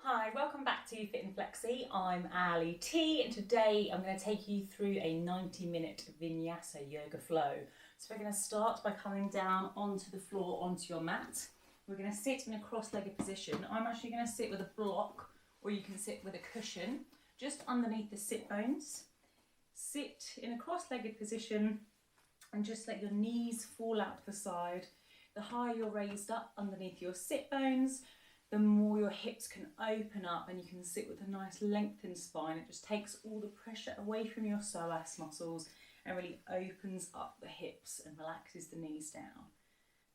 Hi, welcome back to Fit&Flexi. I'm Ali T, and today I'm going to take you through a 90-minute Vinyasa Yoga Flow. So we're going to start by coming down onto the floor, onto your mat. We're going to sit in a cross-legged position. I'm actually going to sit with a block, or you can sit with a cushion, just underneath the sit bones. Sit in a cross-legged position and just let your knees fall out to the side. The higher you're raised up underneath your sit bones, the more your hips can open up and you can sit with a nice lengthened spine. It just takes all the pressure away from your psoas muscles and really opens up the hips and relaxes the knees down.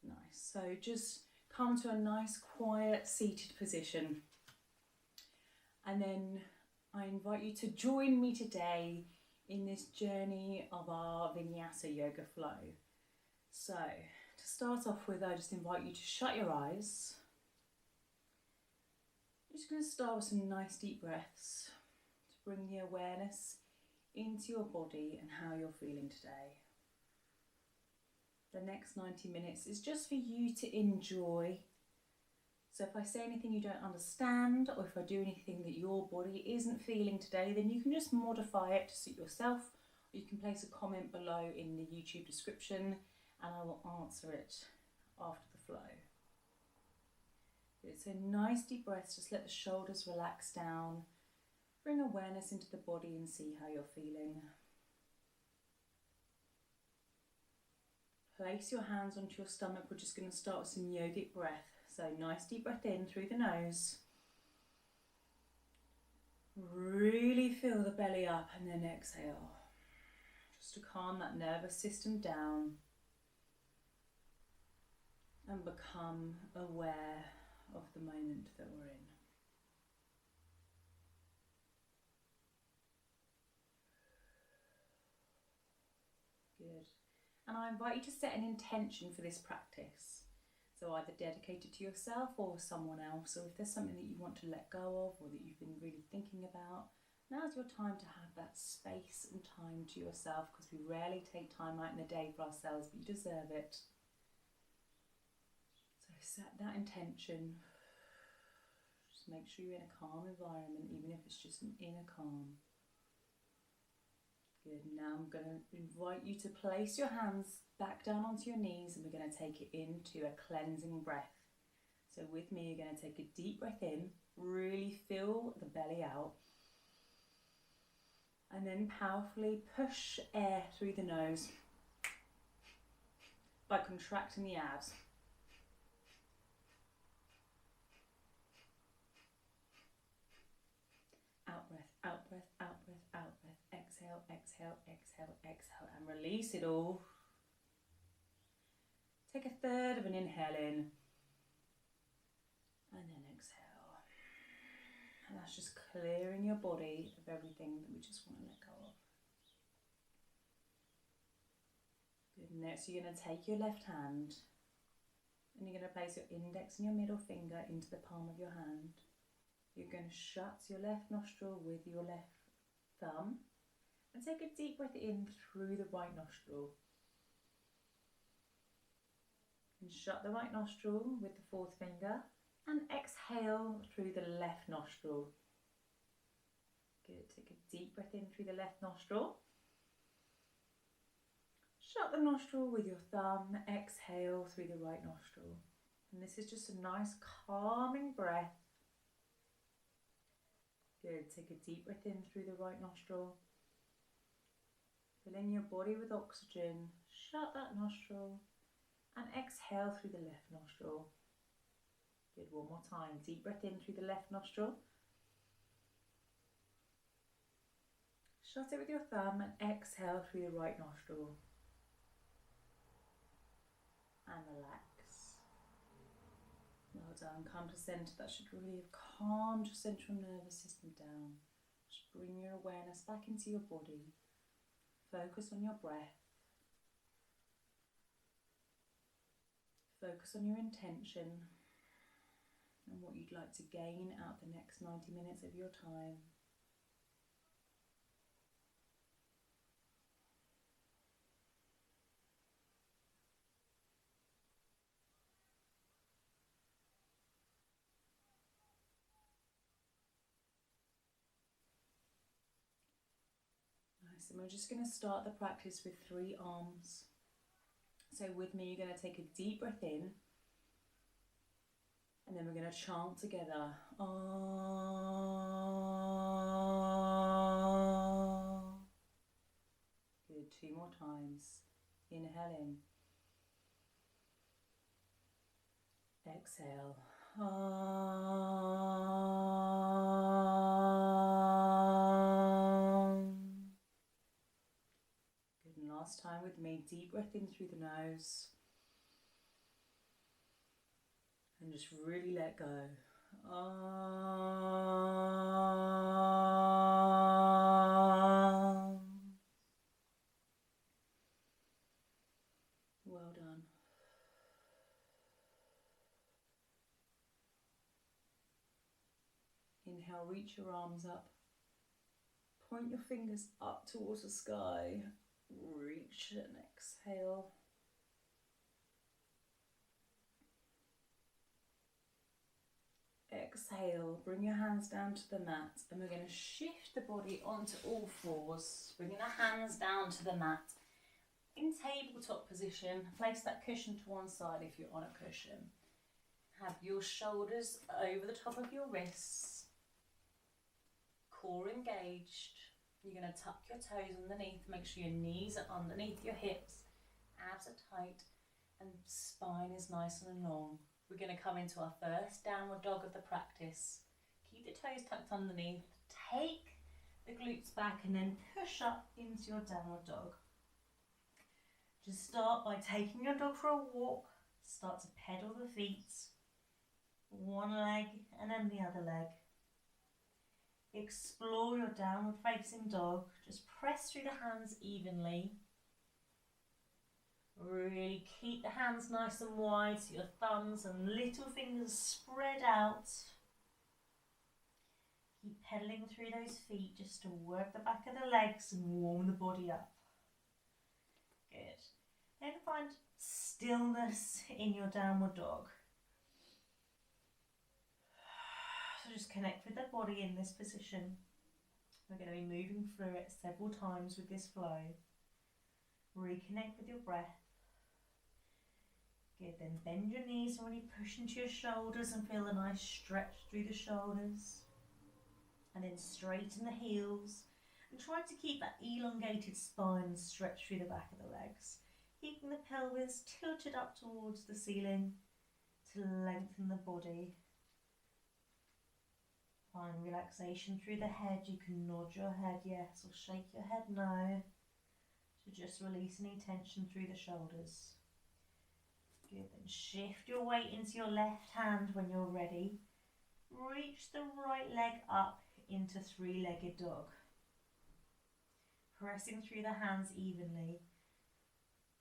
Nice. So just come to a nice quiet seated position. And then I invite you to join me today in this journey of our Vinyasa Yoga Flow. So to start off with, I just invite you to shut your eyes. I'm just going to start with some nice deep breaths to bring the awareness into your body and how you're feeling today. The next 90 minutes is just for you to enjoy. So if I say anything you don't understand, or if I do anything that your body isn't feeling today, then you can just modify it to suit yourself, or you can place a comment below in the YouTube description and I will answer it after the flow. So nice deep breaths, just let the shoulders relax down, bring awareness into the body and see how you're feeling. Place your hands onto your stomach. We're just going to start with some yogic breath. So nice deep breath in through the nose. Really feel the belly up and then exhale. Just to calm that nervous system down and become aware of the moment that we're in. Good. And I invite you to set an intention for this practice. So either dedicate it to yourself or someone else, or if there's something that you want to let go of or that you've been really thinking about, now's your time to have that space and time to yourself, because we rarely take time out in the day for ourselves, but you deserve it. So set that intention. Just make sure you're in a calm environment, even if it's just an inner calm. Good. Now I'm going to invite you to place your hands back down onto your knees and we're going to take it into a cleansing breath. So with me, you're going to take a deep breath in, really fill the belly out, and then powerfully push air through the nose by contracting the abs. Out breath, out breath, out breath, out breath. Exhale, exhale, exhale, exhale, and release it all. Take a third of an inhale in, and then exhale. And that's just clearing your body of everything that we just want to let go of. Good. Next, you're going to take your left hand, and you're going to place your index and your middle finger into the palm of your hand. You're going to shut your left nostril with your left thumb and take a deep breath in through the right nostril. And shut the right nostril with the fourth finger and exhale through the left nostril. Good. Take a deep breath in through the left nostril. Shut the nostril with your thumb, exhale through the right nostril. And this is just a nice calming breath. Good. Take a deep breath in through the right nostril. Filling your body with oxygen. Shut that nostril and exhale through the left nostril. Good. One more time. Deep breath in through the left nostril. Shut it with your thumb and exhale through the right nostril. And relax. Well done. Come to centre. That should really have calmed your central nervous system down. Just bring your awareness back into your body. Focus on your breath. Focus on your intention and what you'd like to gain out the next 90 minutes of your time. Nice. And we're just going to start the practice with 3 arms. So with me, you're going to take a deep breath in. And then we're going to chant together. Ah. Good. 2 more times. Inhale in. Exhale. Good. And last time with me. Deep breath in through the nose. And just really let go. Well done. Inhale, reach your arms up. Point your fingers up towards the sky. Reach and exhale. Exhale, bring your hands down to the mat, and we're going to shift the body onto all fours, bringing the hands down to the mat. In tabletop position, place that cushion to one side if you're on a cushion. Have your shoulders over the top of your wrists, core engaged. You're going to tuck your toes underneath, make sure your knees are underneath your hips, abs are tight, and spine is nice and long. We're going to come into our first downward dog of the practice. Keep the toes tucked underneath, take the glutes back, and then push up into your downward dog. Just start by taking your dog for a walk. Start to pedal the feet, one leg and then the other leg. Explore your downward facing dog. Just press through the hands evenly. Really keep the hands nice and wide so your thumbs and little fingers spread out. Keep pedaling through those feet just to work the back of the legs and warm the body up. Good. Then find stillness in your downward dog. So just connect with the body in this position. We're going to be moving through it several times with this flow. Reconnect with your breath. Good, then bend your knees and really push into your shoulders and feel a nice stretch through the shoulders. And then straighten the heels and try to keep that elongated spine stretched through the back of the legs. Keeping the pelvis tilted up towards the ceiling to lengthen the body. Find relaxation through the head. You can nod your head yes or shake your head no. To just release any tension through the shoulders. Good, then shift your weight into your left hand when you're ready. Reach the right leg up into 3-legged dog. Pressing through the hands evenly.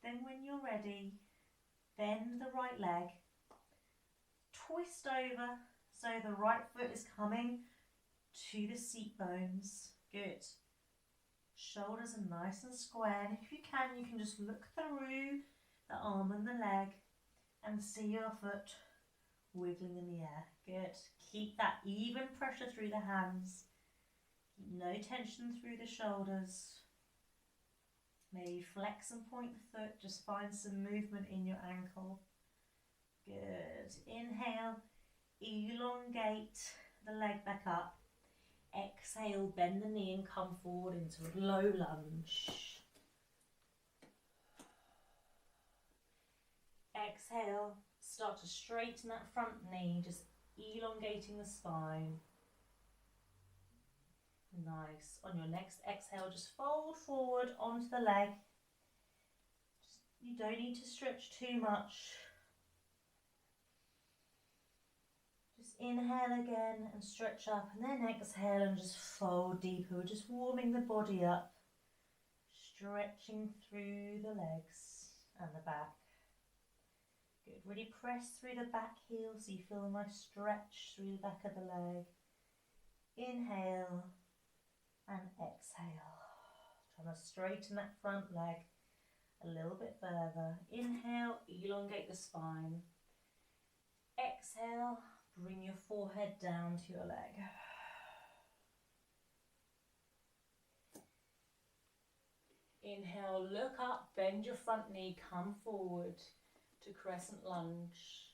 Then when you're ready, bend the right leg. Twist over so the right foot is coming to the seat bones. Good. Shoulders are nice and square, and if you can just look through the arm and the leg and see your foot wiggling in the air. Good. Keep that even pressure through the hands. Keep no tension through the shoulders. Maybe flex and point the foot, just find some movement in your ankle. Good. Inhale, elongate the leg back up. Exhale, bend the knee and come forward into a low lunge. Exhale, start to straighten that front knee, just elongating the spine. Nice. On your next exhale, just fold forward onto the leg. You don't need to stretch too much. Just inhale again and stretch up, and then exhale and just fold deeper. We're just warming the body up, stretching through the legs and the back. Good. Really press through the back heel so you feel a nice stretch through the back of the leg. Inhale and exhale. Trying to straighten that front leg a little bit further. Inhale, elongate the spine. Exhale, bring your forehead down to your leg. Inhale, look up, bend your front knee, come forward to crescent lunge.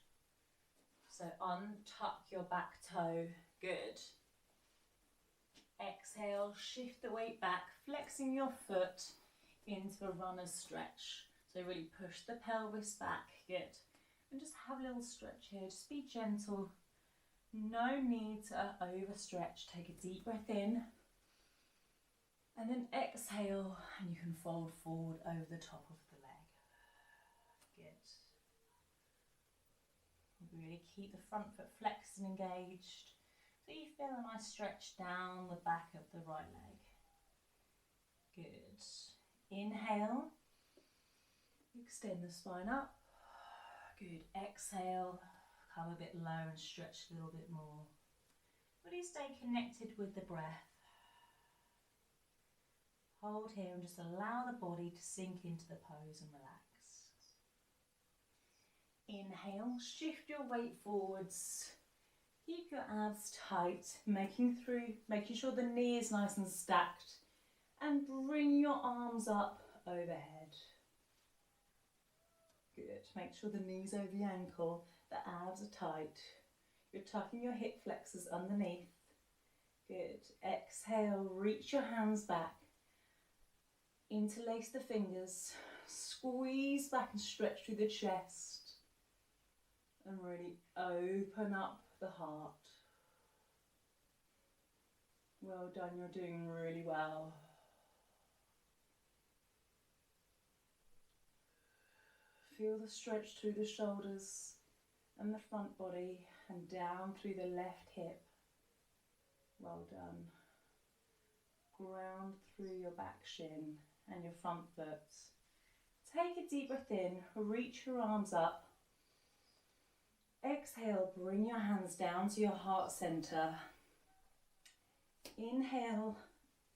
So untuck your back toe, good. Exhale, shift the weight back, flexing your foot into a runner's stretch. So really push the pelvis back, good. And just have a little stretch here, just be gentle. No need to overstretch. Take a deep breath in. And then exhale, and you can fold forward over the top of the leg. Good. Really keep the front foot flexed and engaged. So you feel a nice stretch down the back of the right leg. Good. Inhale. Extend the spine up. Good. Exhale. Come a bit low and stretch a little bit more. Really stay connected with the breath. Hold here and just allow the body to sink into the pose and relax. Inhale, shift your weight forwards. Keep your abs tight, making sure the knee is nice and stacked. And bring your arms up overhead. Good. Make sure the knee's over the ankle, the abs are tight. You're tucking your hip flexors underneath. Good. Exhale, reach your hands back. Interlace the fingers, squeeze back and stretch through the chest, and really open up the heart. Well done, you're doing really well. Feel the stretch through the shoulders and the front body and down through the left hip. Well done. Ground through your back shin and your front foot. Take a deep breath in, reach your arms up. Exhale, bring your hands down to your heart center. Inhale,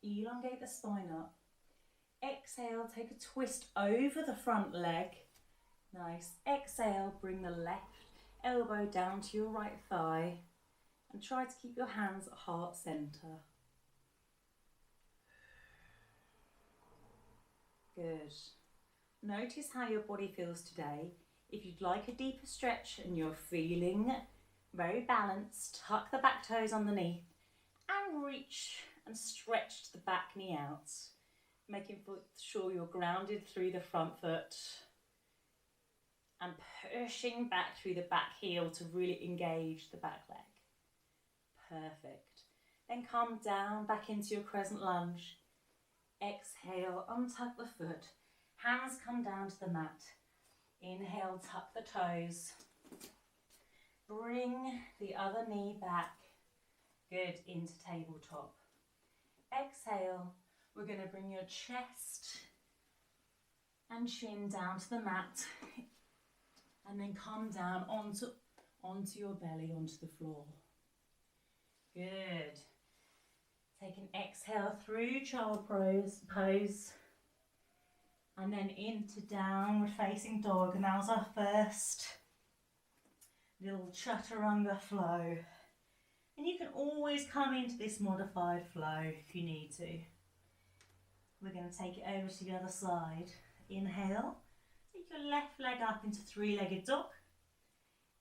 elongate the spine up. Exhale, take a twist over the front leg. Nice. Exhale, bring the left elbow down to your right thigh and try to keep your hands at heart center. Good. Notice how your body feels today. If you'd like a deeper stretch and you're feeling very balanced, tuck the back toes underneath and reach and stretch the back knee out, making sure you're grounded through the front foot and pushing back through the back heel to really engage the back leg. Perfect. Then come down back into your crescent lunge. Exhale, untuck the foot, hands come down to the mat. Inhale, tuck the toes. Bring the other knee back. Good, into tabletop. Exhale, we're going to bring your chest and chin down to the mat. And then come down onto your belly, onto the floor. Good. Take an exhale through child pose. And then into downward facing dog. And that was our first little chaturanga flow. And you can always come into this modified flow if you need to. We're going to take it over to the other side. Inhale. Take your left leg up into three-legged dog.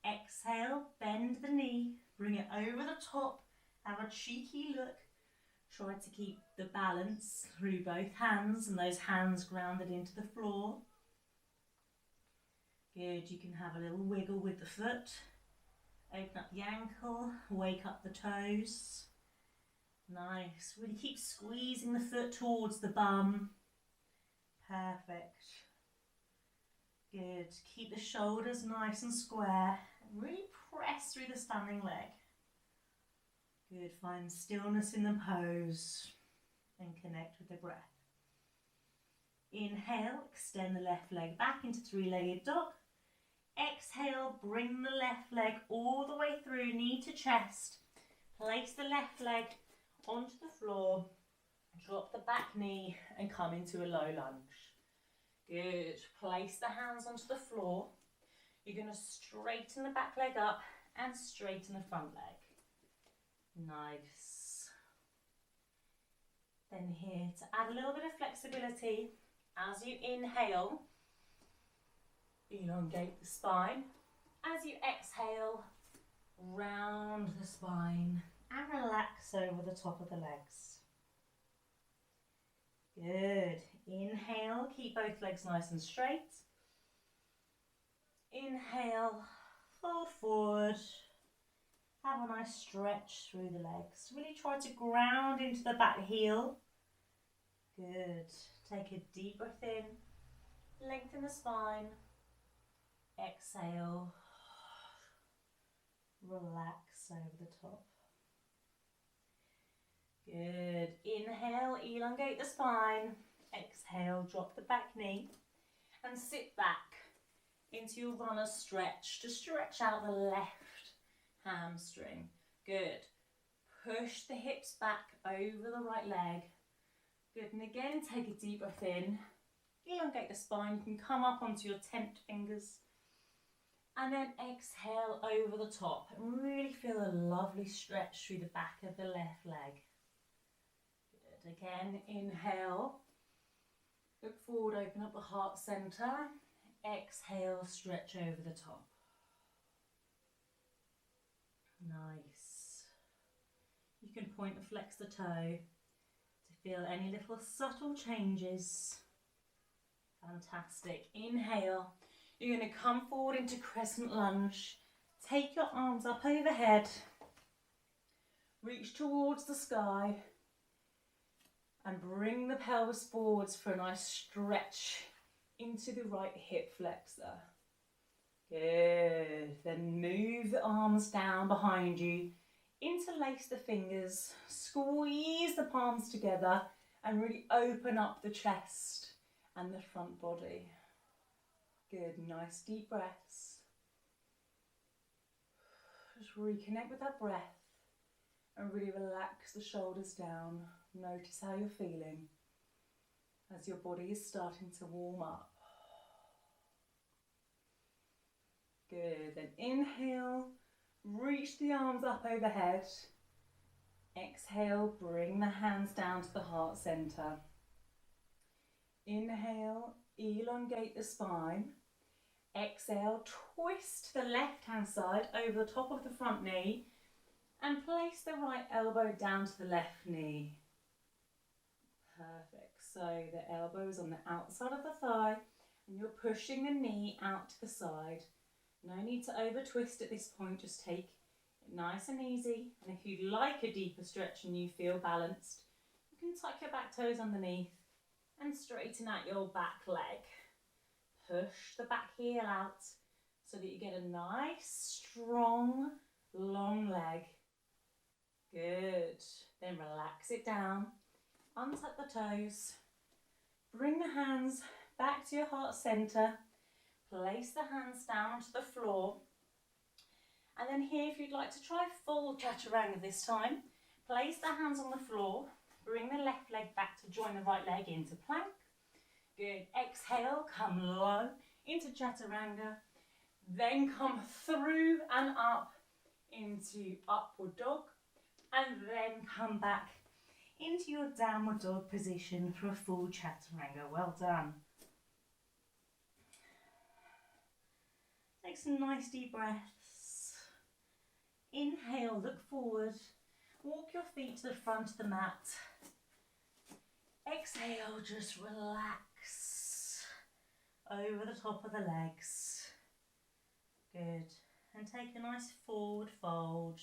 Exhale, bend the knee, bring it over the top, have a cheeky look. Try to keep the balance through both hands and those hands grounded into the floor. Good, you can have a little wiggle with the foot. Open up the ankle, wake up the toes. Nice, really keep squeezing the foot towards the bum. Perfect. Good, keep the shoulders nice and square. Really press through the standing leg. Good, find stillness in the pose and connect with the breath. Inhale, extend the left leg back into three-legged dog. Exhale, bring the left leg all the way through, knee to chest. Place the left leg onto the floor, drop the back knee and come into a low lunge. Good, place the hands onto the floor. You're going to straighten the back leg up and straighten the front leg. Nice. Then here, to add a little bit of flexibility, As you inhale, elongate the spine. As you exhale, round the spine and relax over the top of the legs. Good. Inhale, keep both legs nice and straight. Inhale, fold forward. Have a nice stretch through the legs. Really try to ground into the back heel. Good. Take a deep breath in. Lengthen the spine. Exhale. Relax over the top. Good. Inhale, elongate the spine. Exhale, drop the back knee. And sit back into your runner's stretch to stretch out the left hamstring. Good. Push the hips back over the right leg. Good. And again, take a deep breath in. Elongate the spine. You can come up onto your tent fingers. And then exhale over the top. And really feel a lovely stretch through the back of the left leg. Good. Again, inhale. Look forward, open up the heart center. Exhale, stretch over the top. Nice. You can point and flex the toe to feel any little subtle changes. Fantastic. Inhale. You're going to come forward into crescent lunge. Take your arms up overhead. Reach towards the sky. And bring the pelvis forwards for a nice stretch into the right hip flexor. Good. Then move the arms down behind you. Interlace the fingers. Squeeze the palms together and really open up the chest and the front body. Good. Nice deep breaths. Just reconnect with that breath and really relax the shoulders down. Notice how you're feeling as your body is starting to warm up. Good. Then inhale, reach the arms up overhead. Exhale, bring the hands down to the heart center. Inhale, elongate the spine. Exhale, twist the left hand side over the top of the front knee and place the right elbow down to the left knee. Perfect. So the elbow is on the outside of the thigh and you're pushing the knee out to the side. No need to over twist at this point, just take it nice and easy. And if you'd like a deeper stretch and you feel balanced, you can tuck your back toes underneath and straighten out your back leg. Push the back heel out so that you get a nice, strong, long leg. Good. Then relax it down. Untuck the toes. Bring the hands back to your heart center. Place the hands down onto the floor. And then here, if you'd like to try full chaturanga this time, place the hands on the floor. Bring the left leg back to join the right leg into plank. Good. Exhale, come low into chaturanga. Then come through and up into upward dog. And then come back into your downward dog position for a full chaturanga. Well done. Take some nice deep breaths. Inhale, look forward. Walk your feet to the front of the mat. Exhale, just relax over the top of the legs. Good. And take a nice forward fold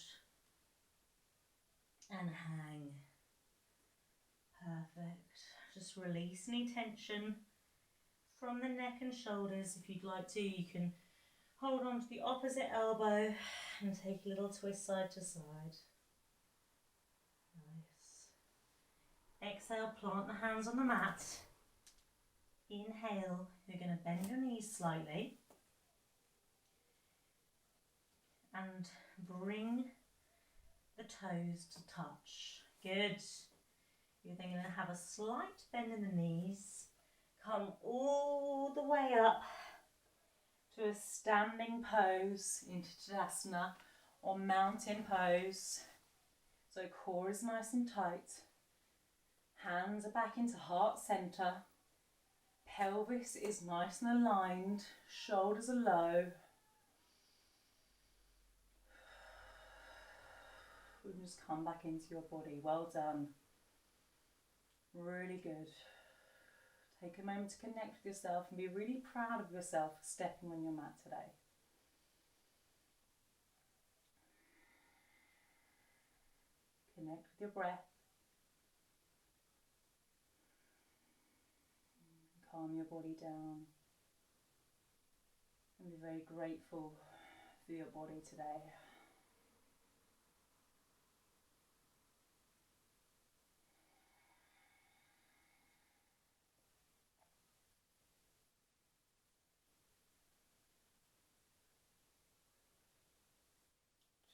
and hang. Perfect. Just release any tension from the neck and shoulders. If you'd like to, you can hold on to the opposite elbow and take a little twist side to side. Nice. Exhale, plant the hands on the mat. Inhale, you're going to bend your knees slightly and bring the toes to touch. Good. You're then going to have a slight bend in the knees. Come all the way up to a standing pose into Tadasana or mountain pose. So core is nice and tight. Hands are back into heart center. Pelvis is nice and aligned, shoulders are low. We can just come back into your body. Well done. Really good. Take a moment to connect with yourself and be really proud of yourself for stepping on your mat today. Connect with your breath. Calm your body down. And be very grateful for your body today.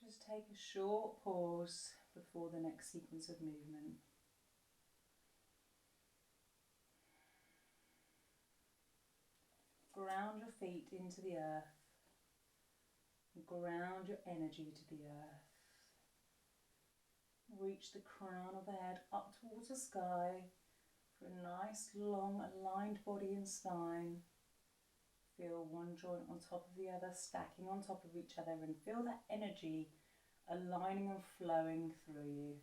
Just take a short pause before the next sequence of movement. Ground your feet into the earth. Ground your energy to the earth. Reach the crown of the head up towards the sky for a nice long aligned body and spine. Feel one joint on top of the other, stacking on top of each other, and feel that energy aligning and flowing through you.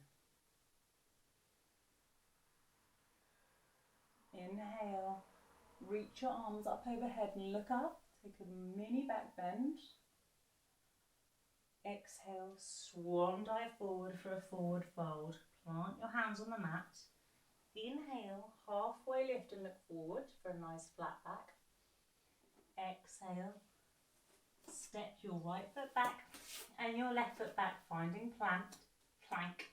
Inhale, reach your arms up overhead and look up. Take a mini back bend. Exhale, swan dive forward for a forward fold. Plant your hands on the mat. Inhale, halfway lift and look forward for a nice flat back. Exhale, step your right foot back and your left foot back, finding plank.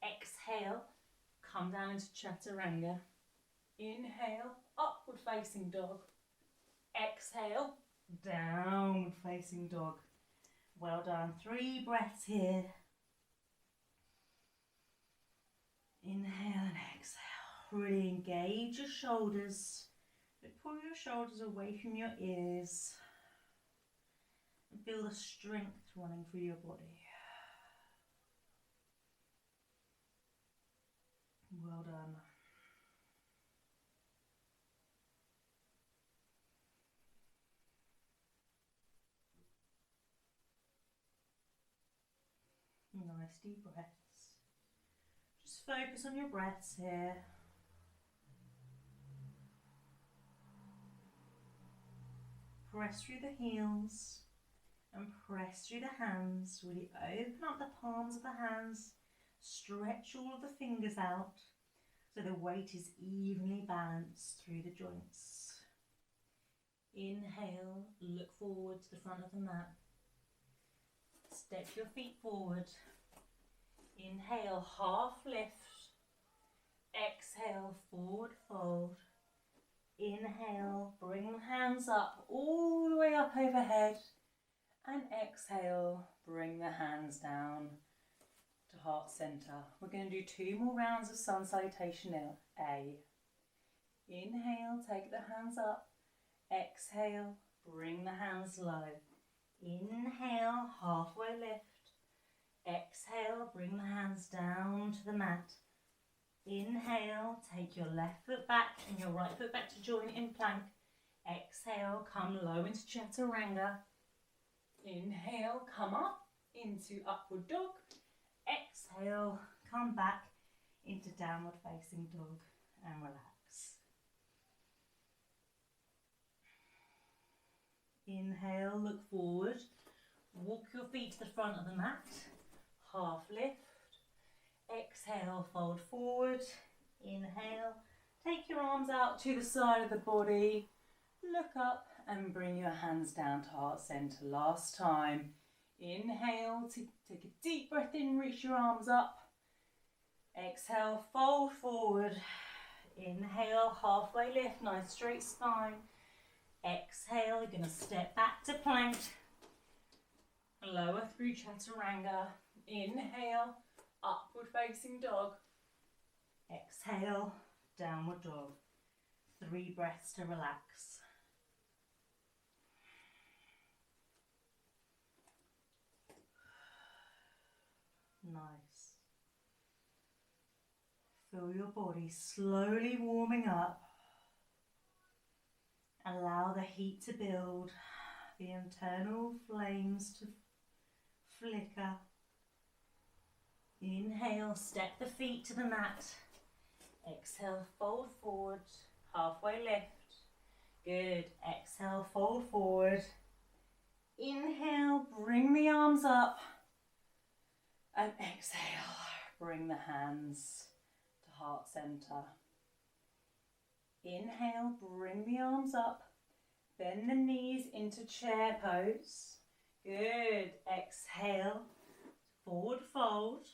Exhale, come down into chaturanga. Inhale, upward facing dog. Exhale, downward facing dog. Well done. 3 breaths here. Inhale and exhale. Really engage your shoulders. But pull your shoulders away from your ears. And feel the strength running through your body. Well done. Nice deep breaths. Just focus on your breaths here. Press through the heels and press through the hands. Really open up the palms of the hands. Stretch all of the fingers out so the weight is evenly balanced through the joints. Inhale, look forward to the front of the mat. Step your feet forward. Inhale, half lift. Exhale, forward fold. Inhale, bring the hands up all the way up overhead. And exhale, bring the hands down to heart center. We're going to do 2 more rounds of sun salutation A. Inhale, take the hands up. Exhale, bring the hands low. Inhale, halfway lift. Exhale, bring the hands down to the mat. Inhale, take your left foot back and your right foot back to join in plank. Exhale, come low into chaturanga. Inhale, come up into upward dog. Exhale, come back into downward facing dog and relax. Inhale, look forward. Walk your feet to the front of the mat. Half lift. Exhale, fold forward. Inhale, take your arms out to the side of the body. Look up and bring your hands down to heart center. Last time. Inhale, take a deep breath in, reach your arms up. Exhale, fold forward. Inhale, halfway lift, nice straight spine. Exhale, you're going to step back to plank. Lower through chaturanga. Inhale, upward facing dog. Exhale, downward dog. 3 breaths to relax. Nice. Feel your body slowly warming up. Allow the heat to build, the internal flames to flicker. Inhale, step the feet to the mat. Exhale, fold forward, halfway lift. Good. Exhale, fold forward. Inhale, bring the arms up. And exhale, bring the hands to heart center. Inhale, bring the arms up. Bend the knees into chair pose. Good. Exhale, forward fold.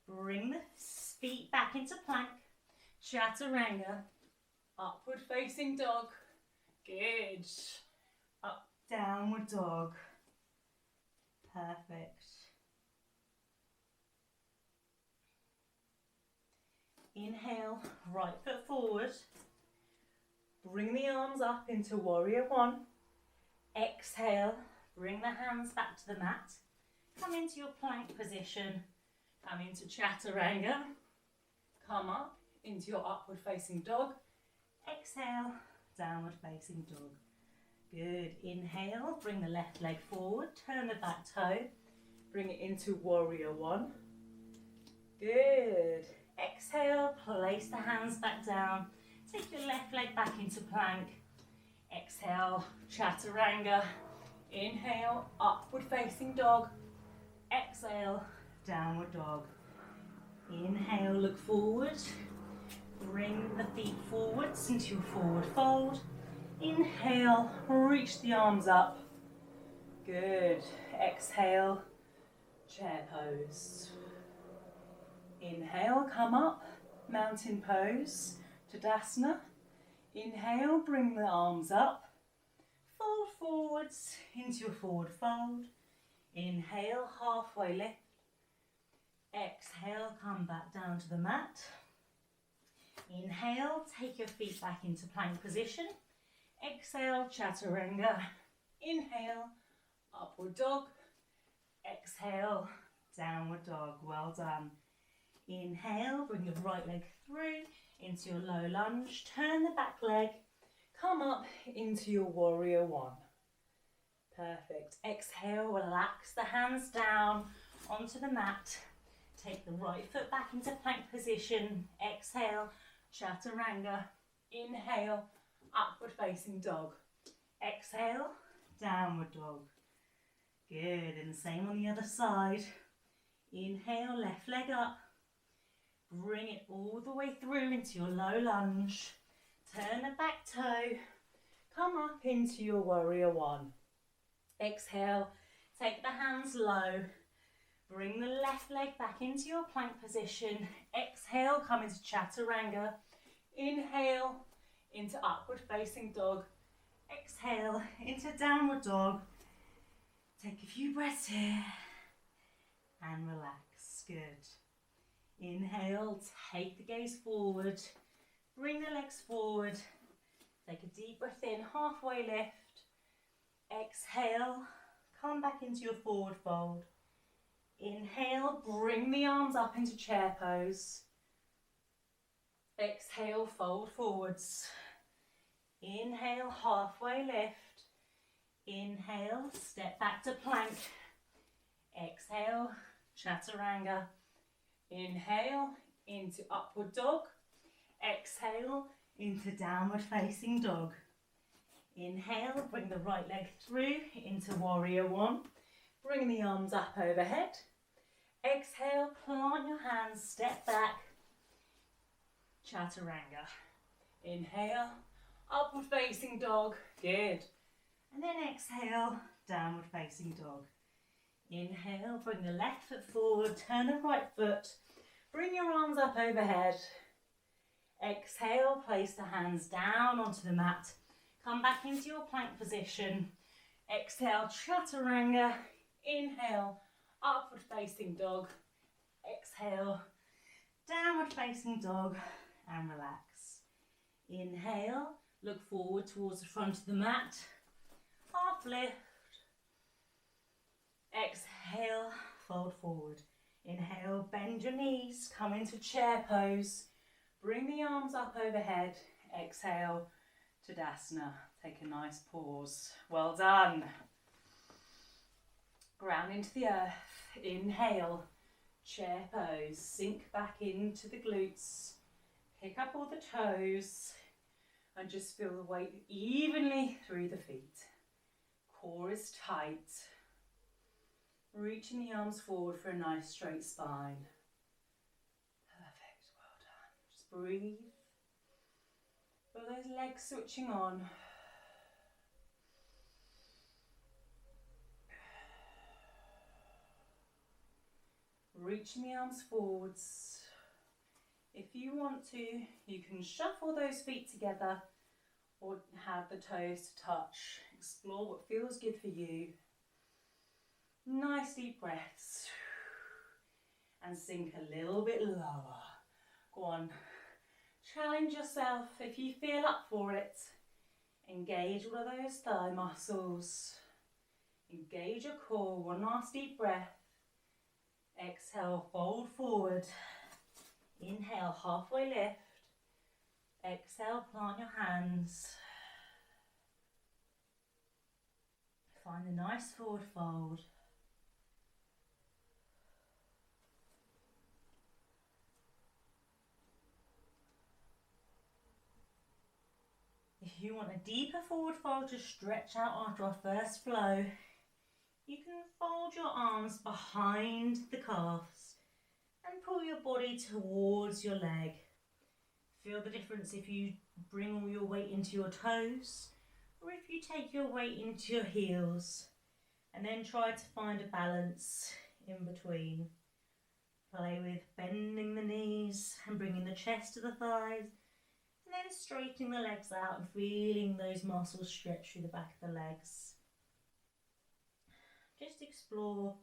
Bring the feet back into plank. Chaturanga. Upward facing dog. Good. Up, downward dog. Perfect. Inhale, right foot forward. Bring the arms up into warrior one. Exhale, bring the hands back to the mat. Come into your plank position. Come into chaturanga. Come up into your upward facing dog. Exhale, downward facing dog. Good. Inhale, bring the left leg forward. Turn the back toe. Bring it into warrior one. Good. Exhale, place the hands back down. Take your left leg back into plank. Exhale, chaturanga. Inhale, upward facing dog. Exhale, downward dog. Inhale, look forward. Bring the feet forwards into your forward fold. Inhale, reach the arms up. Good. Exhale, chair pose. Inhale, come up, mountain pose, Tadasana. Inhale, bring the arms up. Fold forwards into your forward fold. Inhale, halfway lift. Exhale, come back down to the mat. Inhale, take your feet back into plank position. Exhale, chaturanga. Inhale, upward dog. Exhale, downward dog. Well done. Inhale, bring your right leg through into your low lunge. Turn the back leg. Come up into your warrior one. Perfect. Exhale, relax the hands down onto the mat. Take the right foot back into plank position. Exhale, chaturanga. Inhale, upward facing dog. Exhale, downward dog. Good, and same on the other side. Inhale, left leg up. Bring it all the way through into your low lunge. Turn the back toe. Come up into your warrior one. Exhale, take the hands low. Bring the left leg back into your plank position. Exhale, come into chaturanga. Inhale, into upward facing dog. Exhale, into downward dog. Take a few breaths here and relax. Good. Inhale, take the gaze forward. Bring the legs forward. Take a deep breath in, halfway lift. Exhale, come back into your forward fold. Inhale, bring the arms up into chair pose. Exhale, fold forwards. Inhale, halfway lift. Inhale, step back to plank. Exhale, chaturanga. Inhale, into upward dog. Exhale, into downward facing dog. Inhale, bring the right leg through into warrior one. Bring the arms up overhead. Exhale, plant your hands, step back. Chaturanga. Inhale, upward facing dog. Good. And then exhale, downward facing dog. Inhale, bring the left foot forward, turn the right foot. Bring your arms up overhead. Exhale, place the hands down onto the mat. Come back into your plank position. Exhale, chaturanga. Inhale, upward facing dog. Exhale, downward facing dog, and relax. Inhale, look forward towards the front of the mat. Half lift. Exhale, fold forward. Inhale, bend your knees, come into chair pose. Bring the arms up overhead. Exhale, Tadasana. Take a nice pause. Well done. Ground into the earth. Inhale. Chair pose. Sink back into the glutes. Pick up all the toes. And just feel the weight evenly through the feet. Core is tight. Reaching the arms forward for a nice straight spine. Perfect. Well done. Just breathe. Feel those legs switching on. Reaching the arms forwards. If you want to, you can shuffle those feet together or have the toes to touch. Explore what feels good for you. Nice deep breaths. And sink a little bit lower. Go on. Challenge yourself if you feel up for it. Engage all of those thigh muscles. Engage your core. One last deep breath. Exhale, fold forward. Inhale, halfway lift. Exhale, plant your hands. Find a nice forward fold. If you want a deeper forward fold to stretch out after our first flow, you can fold your arms behind the calves and pull your body towards your leg. Feel the difference if you bring all your weight into your toes or if you take your weight into your heels, and then try to find a balance in between. Play with bending the knees and bringing the chest to the thighs, and then straightening the legs out and feeling those muscles stretch through the back of the legs. Just explore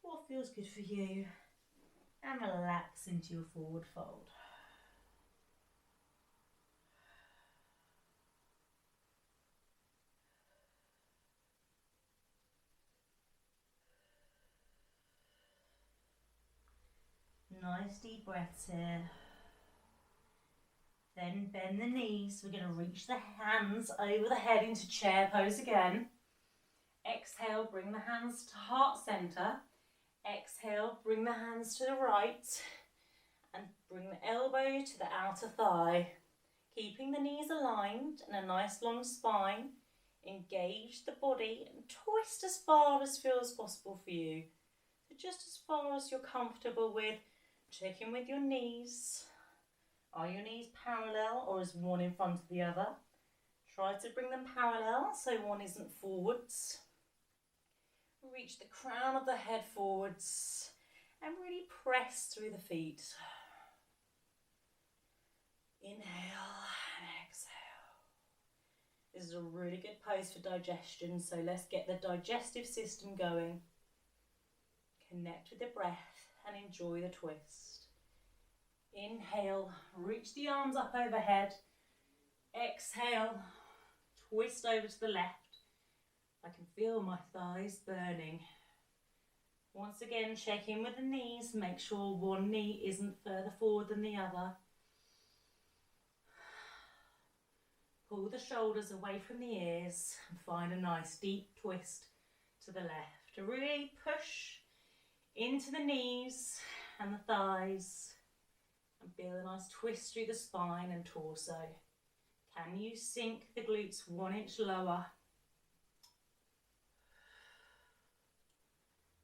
what feels good for you and relax into your forward fold. Nice deep breaths here. Then bend the knees. We're going to reach the hands over the head into chair pose again. Exhale, bring the hands to heart center. Exhale, bring the hands to the right. And bring the elbow to the outer thigh. Keeping the knees aligned and a nice long spine. Engage the body and twist as far as feels possible for you. So just as far as you're comfortable with. Check in with your knees. Are your knees parallel or is one in front of the other? Try to bring them parallel so one isn't forwards. Reach the crown of the head forwards and really press through the feet. Inhale and exhale. This is a really good pose for digestion, so let's get the digestive system going. Connect with the breath and enjoy the twist. Inhale, reach the arms up overhead. Exhale, twist over to the left. I can feel my thighs burning. Once again, check in with the knees. Make sure one knee isn't further forward than the other. Pull the shoulders away from the ears and find a nice deep twist to the left. To really push into the knees and the thighs and feel a nice twist through the spine and torso. Can you sink the glutes 1 inch lower?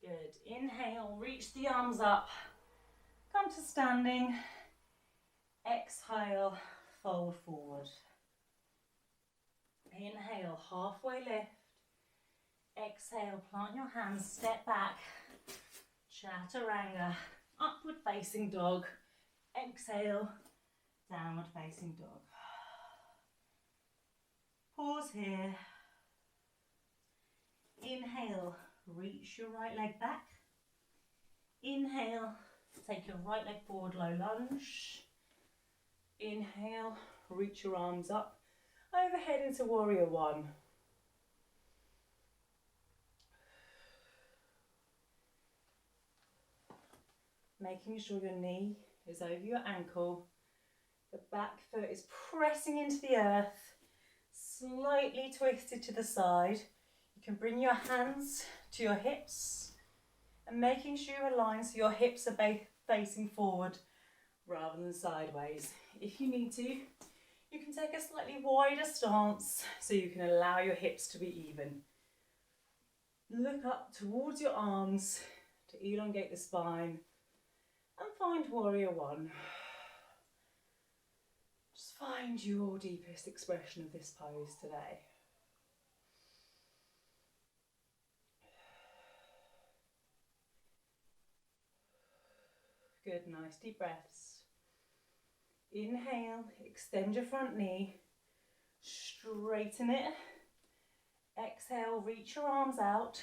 Good. Inhale, reach the arms up. Come to standing. Exhale, fold forward. Inhale, halfway lift. Exhale, plant your hands, step back. Chaturanga, upward facing dog. Exhale, downward facing dog. Pause here. Inhale, reach your right leg back. Inhale, take your right leg forward, low lunge. Inhale, reach your arms up, overhead into warrior one. Making sure your knee is over your ankle. The back foot is pressing into the earth. slightly twisted to the side. You can bring your hands to your hips and making sure you align so your hips are facing forward rather than sideways. If you need to, you can take a slightly wider stance so you can allow your hips to be even. Look up towards your arms to elongate the spine and find warrior one. Just find your deepest expression of this pose today. Good, nice deep breaths. Inhale, extend your front knee, straighten it. Exhale, reach your arms out.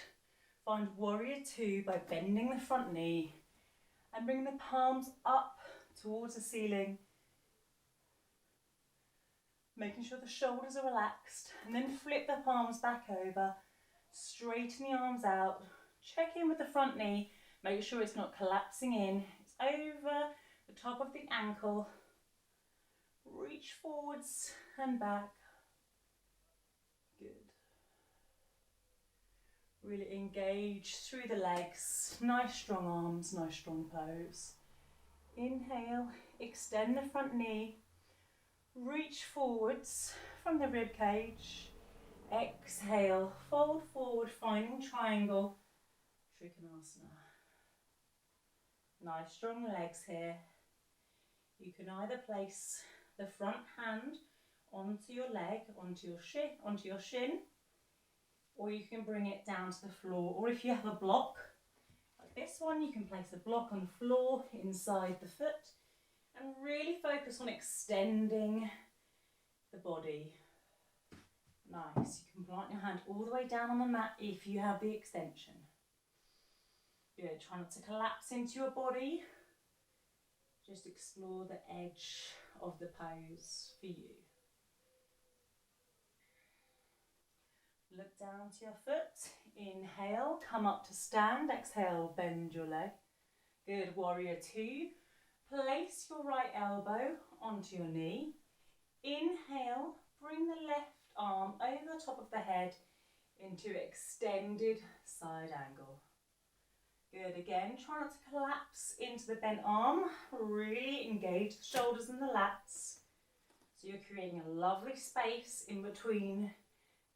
Find warrior two by bending the front knee and bring the palms up towards the ceiling. Making sure the shoulders are relaxed, and then flip the palms back over. Straighten the arms out. Check in with the front knee. Make sure it's not collapsing in. It's over the top of the ankle. Reach forwards and back. Good. Really engage through the legs. Nice strong arms, nice strong pose. Inhale, extend the front knee. Reach forwards from the rib cage. Exhale, fold forward, finding triangle. Trikonasana. Nice strong legs here. You can either place the front hand onto your leg, onto your shin, or you can bring it down to the floor. Or if you have a block, like this one, you can place a block on the floor inside the foot and really focus on extending the body. Nice. You can plant your hand all the way down on the mat if you have the extension. Good. Try not to collapse into your body. Just explore the edge of the pose for you. Look down to your foot. Inhale, come up to stand. Exhale, bend your leg. Good. Warrior two. Place your right elbow onto your knee. Inhale, bring the left arm over the top of the head into extended side angle. Good, again, try not to collapse into the bent arm. Really engage the shoulders and the lats. So you're creating a lovely space in between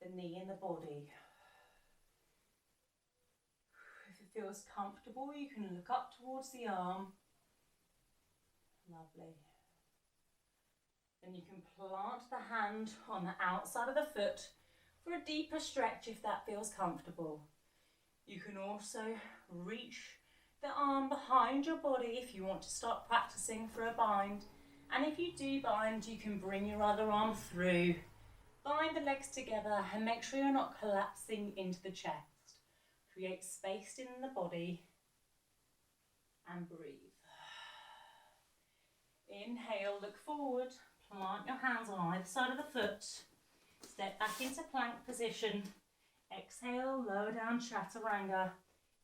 the knee and the body. If it feels comfortable, you can look up towards the arm. Lovely. Then you can plant the hand on the outside of the foot for a deeper stretch if that feels comfortable. You can also reach the arm behind your body if you want to start practicing for a bind. And if you do bind, you can bring your other arm through, bind the legs together and make sure you're not collapsing into the chest. Create space in the body and breathe. Inhale, look forward, plant your hands on either side of the foot, step back into plank position. Exhale, lower down chaturanga.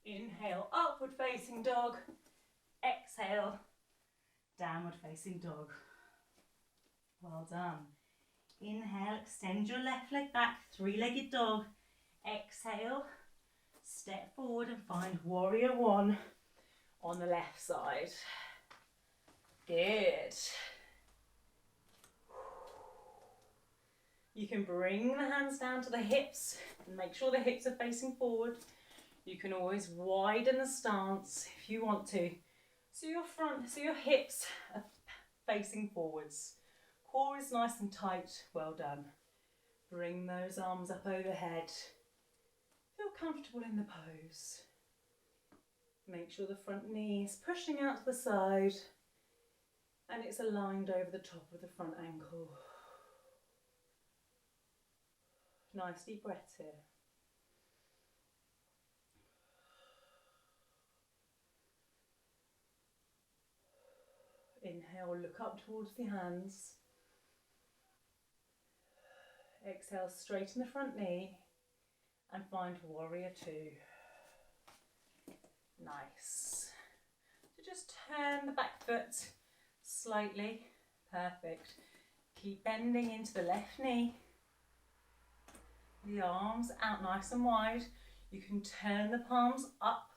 Inhale, upward facing dog. Exhale, downward facing dog. Well done. Inhale, extend your left leg back, three-legged dog. Exhale, step forward and find warrior one on the left side. Good. You can bring the hands down to the hips and make sure the hips are facing forward. You can always widen the stance if you want to. So your hips are facing forwards. Core is nice and tight. Well done. Bring those arms up overhead. Feel comfortable in the pose. Make sure the front knee is pushing out to the side and it's aligned over the top of the front ankle. Nice deep breaths here. Inhale, look up towards the hands. Exhale, straighten the front knee and find warrior two. Nice. So just turn the back foot slightly. Perfect. Keep bending into the left knee. The arms out nice and wide. You can turn the palms up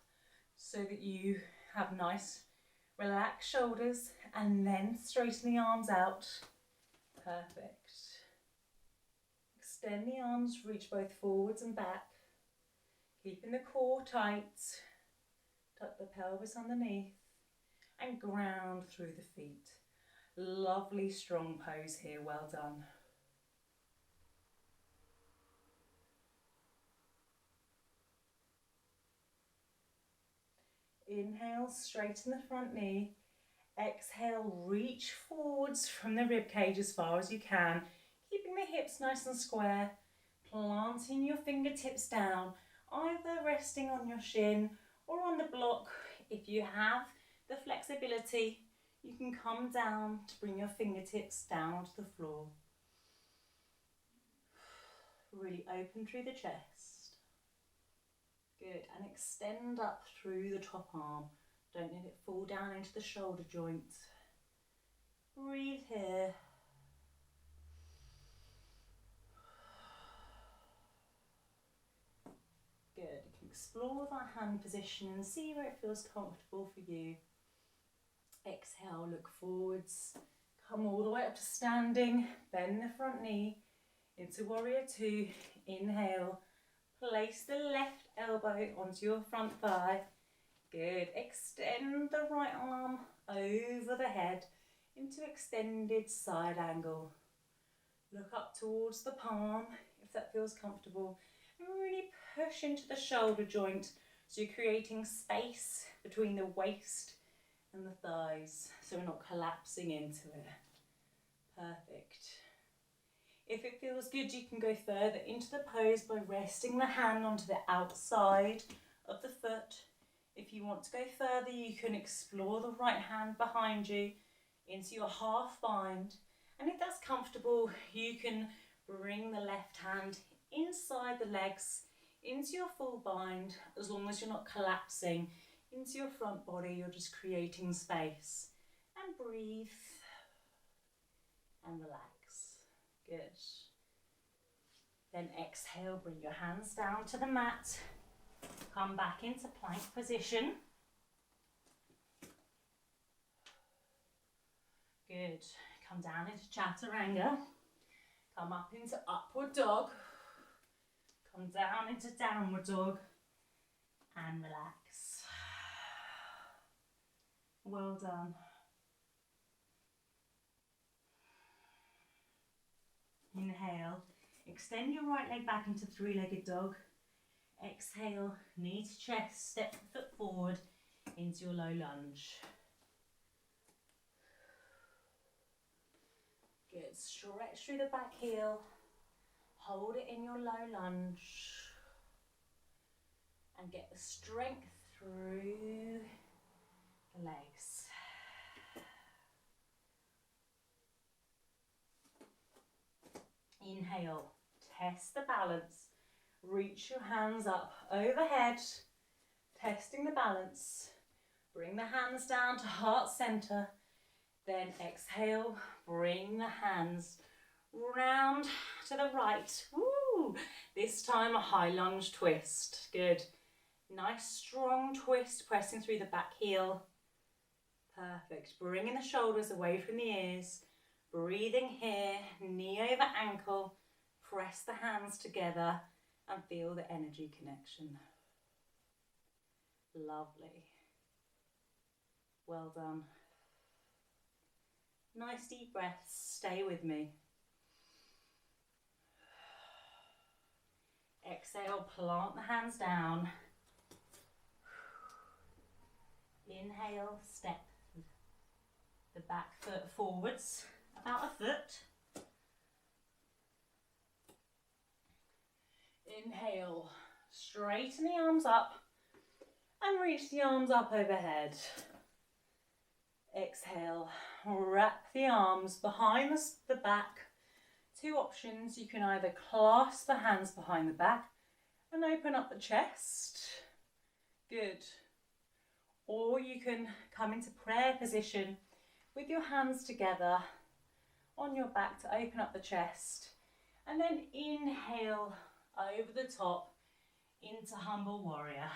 so that you have nice relaxed shoulders, and then straighten the arms out. Perfect. Extend the arms, reach both forwards and back. Keeping the core tight. Tuck the pelvis underneath and ground through the feet. Lovely strong pose here, well done. Inhale, straighten the front knee. Exhale, reach forwards from the rib cage as far as you can, keeping the hips nice and square, planting your fingertips down, either resting on your shin or on the block. If you have the flexibility, you can come down to bring your fingertips down onto the floor. Really open through the chest. Good, and extend up through the top arm. Don't let it fall down into the shoulder joint. Breathe here. Good, you can explore that hand position and see where it feels comfortable for you. Exhale, look forwards. Come all the way up to standing. Bend the front knee into warrior two. Inhale. Place the left elbow onto your front thigh. Good. Extend the right arm over the head into extended side angle. Look up towards the palm if that feels comfortable. And really push into the shoulder joint so you're creating space between the waist and the thighs so we're not collapsing into it. Perfect. If it feels good, you can go further into the pose by resting the hand onto the outside of the foot. If you want to go further, you can explore the right hand behind you into your half bind. And if that's comfortable, you can bring the left hand inside the legs into your full bind, as long as you're not collapsing into your front body, you're just creating space. And breathe and relax. Good. Then exhale, bring your hands down to the mat. Come back into plank position. Good. Come down into chaturanga. Come up into upward dog. Come down into downward dog. And relax. Well done. Inhale, extend your right leg back into three-legged dog. Exhale, knee to chest, step the foot forward into your low lunge. Good, stretch through the back heel, hold it in your low lunge, and get the strength through the legs. Inhale, test the balance, reach your hands up overhead, testing the balance. Bring the hands down to heart center, then exhale, bring the hands round to the right. Woo! This time a high lunge twist. Good. Nice strong twist, pressing through the back heel. Perfect. Bringing the shoulders away from the ears. Breathing here, knee over ankle, press the hands together and feel the energy connection. Lovely. Well done. Nice deep breaths, stay with me. Exhale, plant the hands down. Inhale, step the back foot forwards. About a foot. Inhale, straighten the arms up and reach the arms up overhead. Exhale, wrap the arms behind the back. Two options, you can either clasp the hands behind the back and open up the chest. Good. Or you can come into prayer position with your hands together on your back to open up the chest, and then inhale, over the top into humble warrior.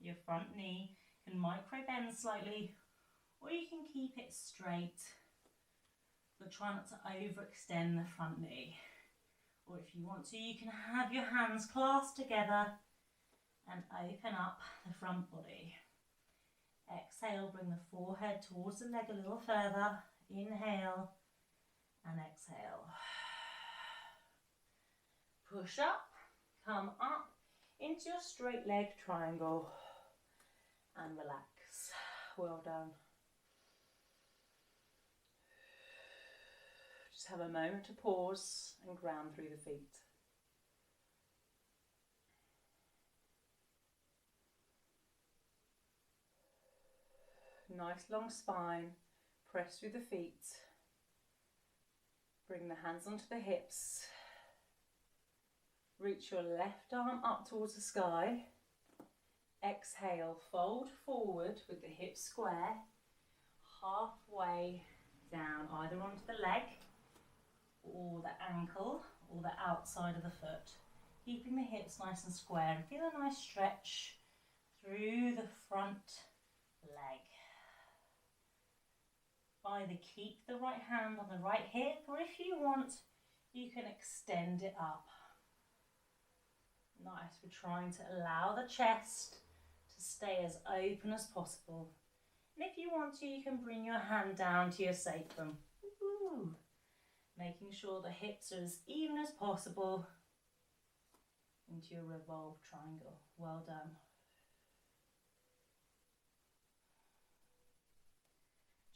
Your front knee can micro bend slightly, or you can keep it straight, but try not to overextend the front knee. Or if you want to, you can have your hands clasped together and open up the front body. Exhale, bring the forehead towards the leg a little further. Inhale and exhale. Push up, come up into your straight leg triangle and relax. Well done. Just have a moment to pause and ground through the feet. Nice long spine, press through the feet. Bring the hands onto the hips. Reach your left arm up towards the sky. Exhale, fold forward with the hips square, halfway down, either onto the leg or the ankle or the outside of the foot. Keeping the hips nice and square, and feel a nice stretch through the front leg. Either keep the right hand on the right hip, or if you want, you can extend it up. Nice, we're trying to allow the chest to stay as open as possible. And if you want to, you can bring your hand down to your sacrum. Woo-hoo. Making sure the hips are as even as possible into your revolved triangle. Well done.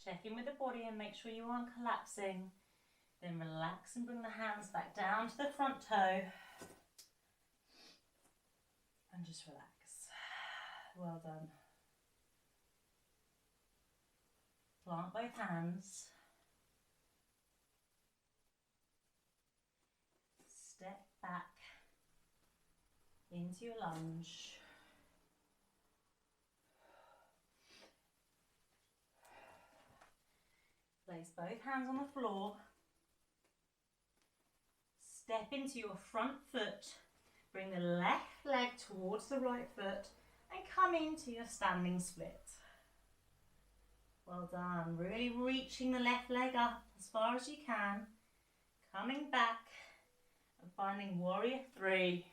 Check in with the body and make sure you aren't collapsing. Then relax and bring the hands back down to the front toe. And just relax. Well done. Plant both hands. Step back into your lunge. Place both hands on the floor. Step into your front foot. Bring the left leg towards the right foot and come into your standing split. Well done. Really reaching the left leg up as far as you can. Coming back and finding warrior 3.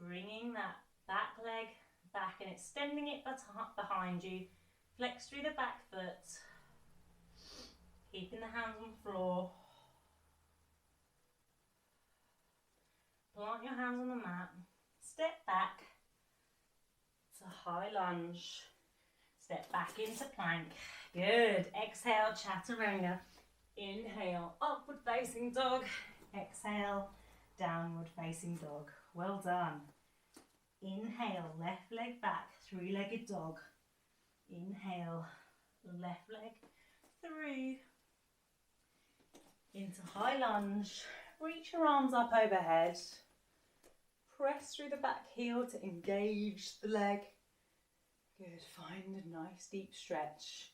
Bringing that back leg back and extending it behind you. Flex through the back foot. Keeping the hands on the floor. Plant your hands on the mat. Step back to high lunge. Step back into plank. Good. Exhale, chaturanga. Inhale, upward facing dog. Exhale, downward facing dog. Well done. Inhale, left leg back, three-legged dog. Inhale, left leg through into high lunge. Reach your arms up overhead. Press through the back heel to engage the leg. Good, find a nice deep stretch.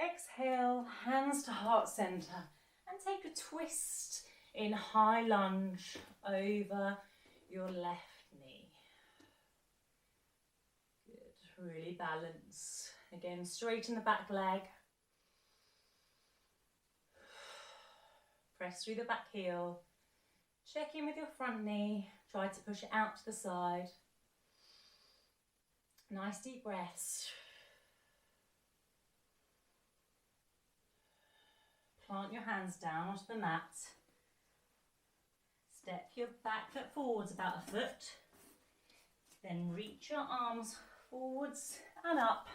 Exhale, hands to heart center and take a twist in high lunge over your left knee. Good, really balance. Again, straighten the back leg. Press through the back heel. Check in with your front knee. Try to push it out to the side. Nice deep breaths. Plant your hands down onto the mat. Step your back foot forwards about a foot. Then reach your arms forwards and up.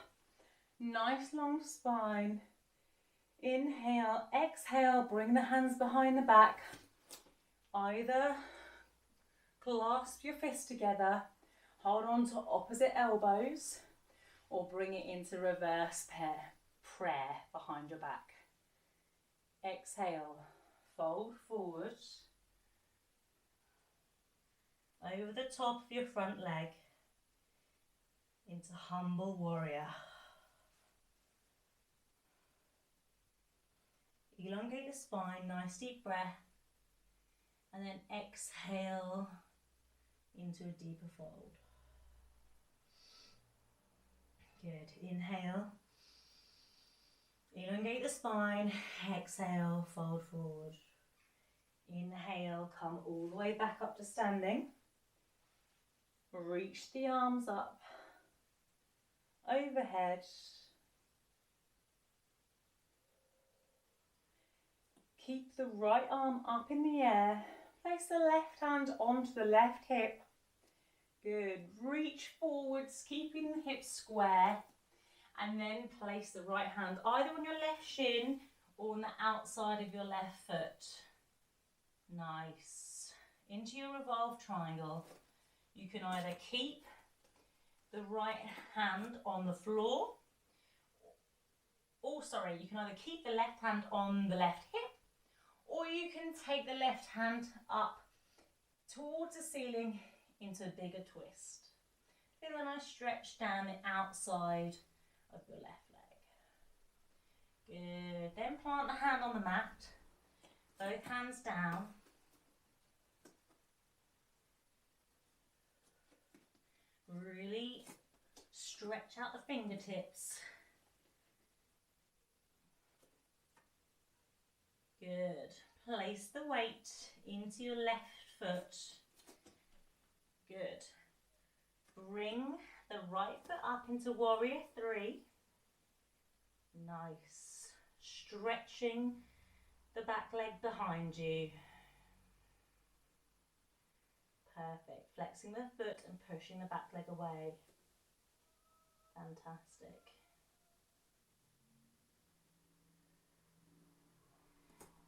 Nice long spine. Inhale, exhale, bring the hands behind the back. Either clasp your fists together, hold on to opposite elbows, or bring it into reverse prayer behind your back. Exhale, fold forward over the top of your front leg into humble warrior. Elongate the spine, nice deep breath. And then exhale into a deeper fold. Good. Inhale. Elongate the spine. Exhale, fold forward. Inhale, come all the way back up to standing. Reach the arms up, overhead. Keep the right arm up in the air. Place the left hand onto the left hip. Good. Reach forwards, keeping the hips square. And then place the right hand either on your left shin or on the outside of your left foot. Nice. Into your revolved triangle. You can either keep the right hand on the floor, you can either keep the left hand on the left hip, or you can take the left hand up towards the ceiling into a bigger twist. Feel a nice stretch down the outside of your left leg. Good. Then plant the hand on the mat, both hands down. Really stretch out the fingertips. Good. Place the weight into your left foot. Good. Bring the right foot up into warrior three. Nice. Stretching the back leg behind you. Perfect. Flexing the foot and pushing the back leg away. Fantastic.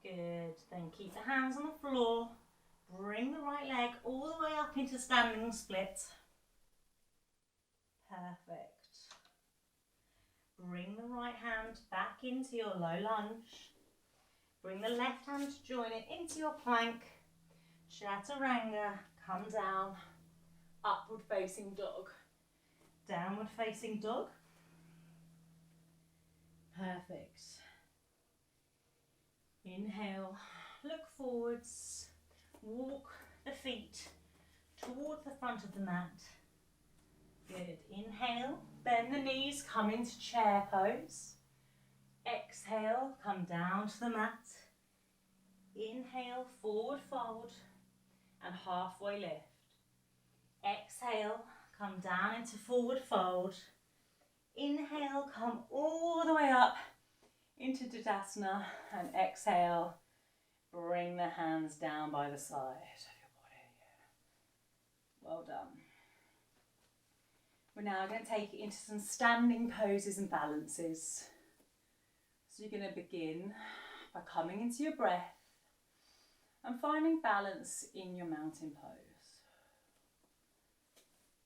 Good. Then keep the hands on the floor. Bring the right leg all the way up into standing split. Perfect. Bring the right hand back into your low lunge. Bring the left hand to join it into your plank. Chaturanga. Come down. Upward facing dog. Downward facing dog. Perfect. Inhale. Look forwards. Walk the feet towards the front of the mat. Good. Inhale. Bend the knees. Come into chair pose. Exhale. Come down to the mat. Inhale. Forward fold. And halfway lift. Exhale, come down into forward fold. Inhale, come all the way up into Tadasana, and exhale, bring the hands down by the side of your body. Well done. We're now going to take it into some standing poses and balances. So you're going to begin by coming into your breath and finding balance in your mountain pose.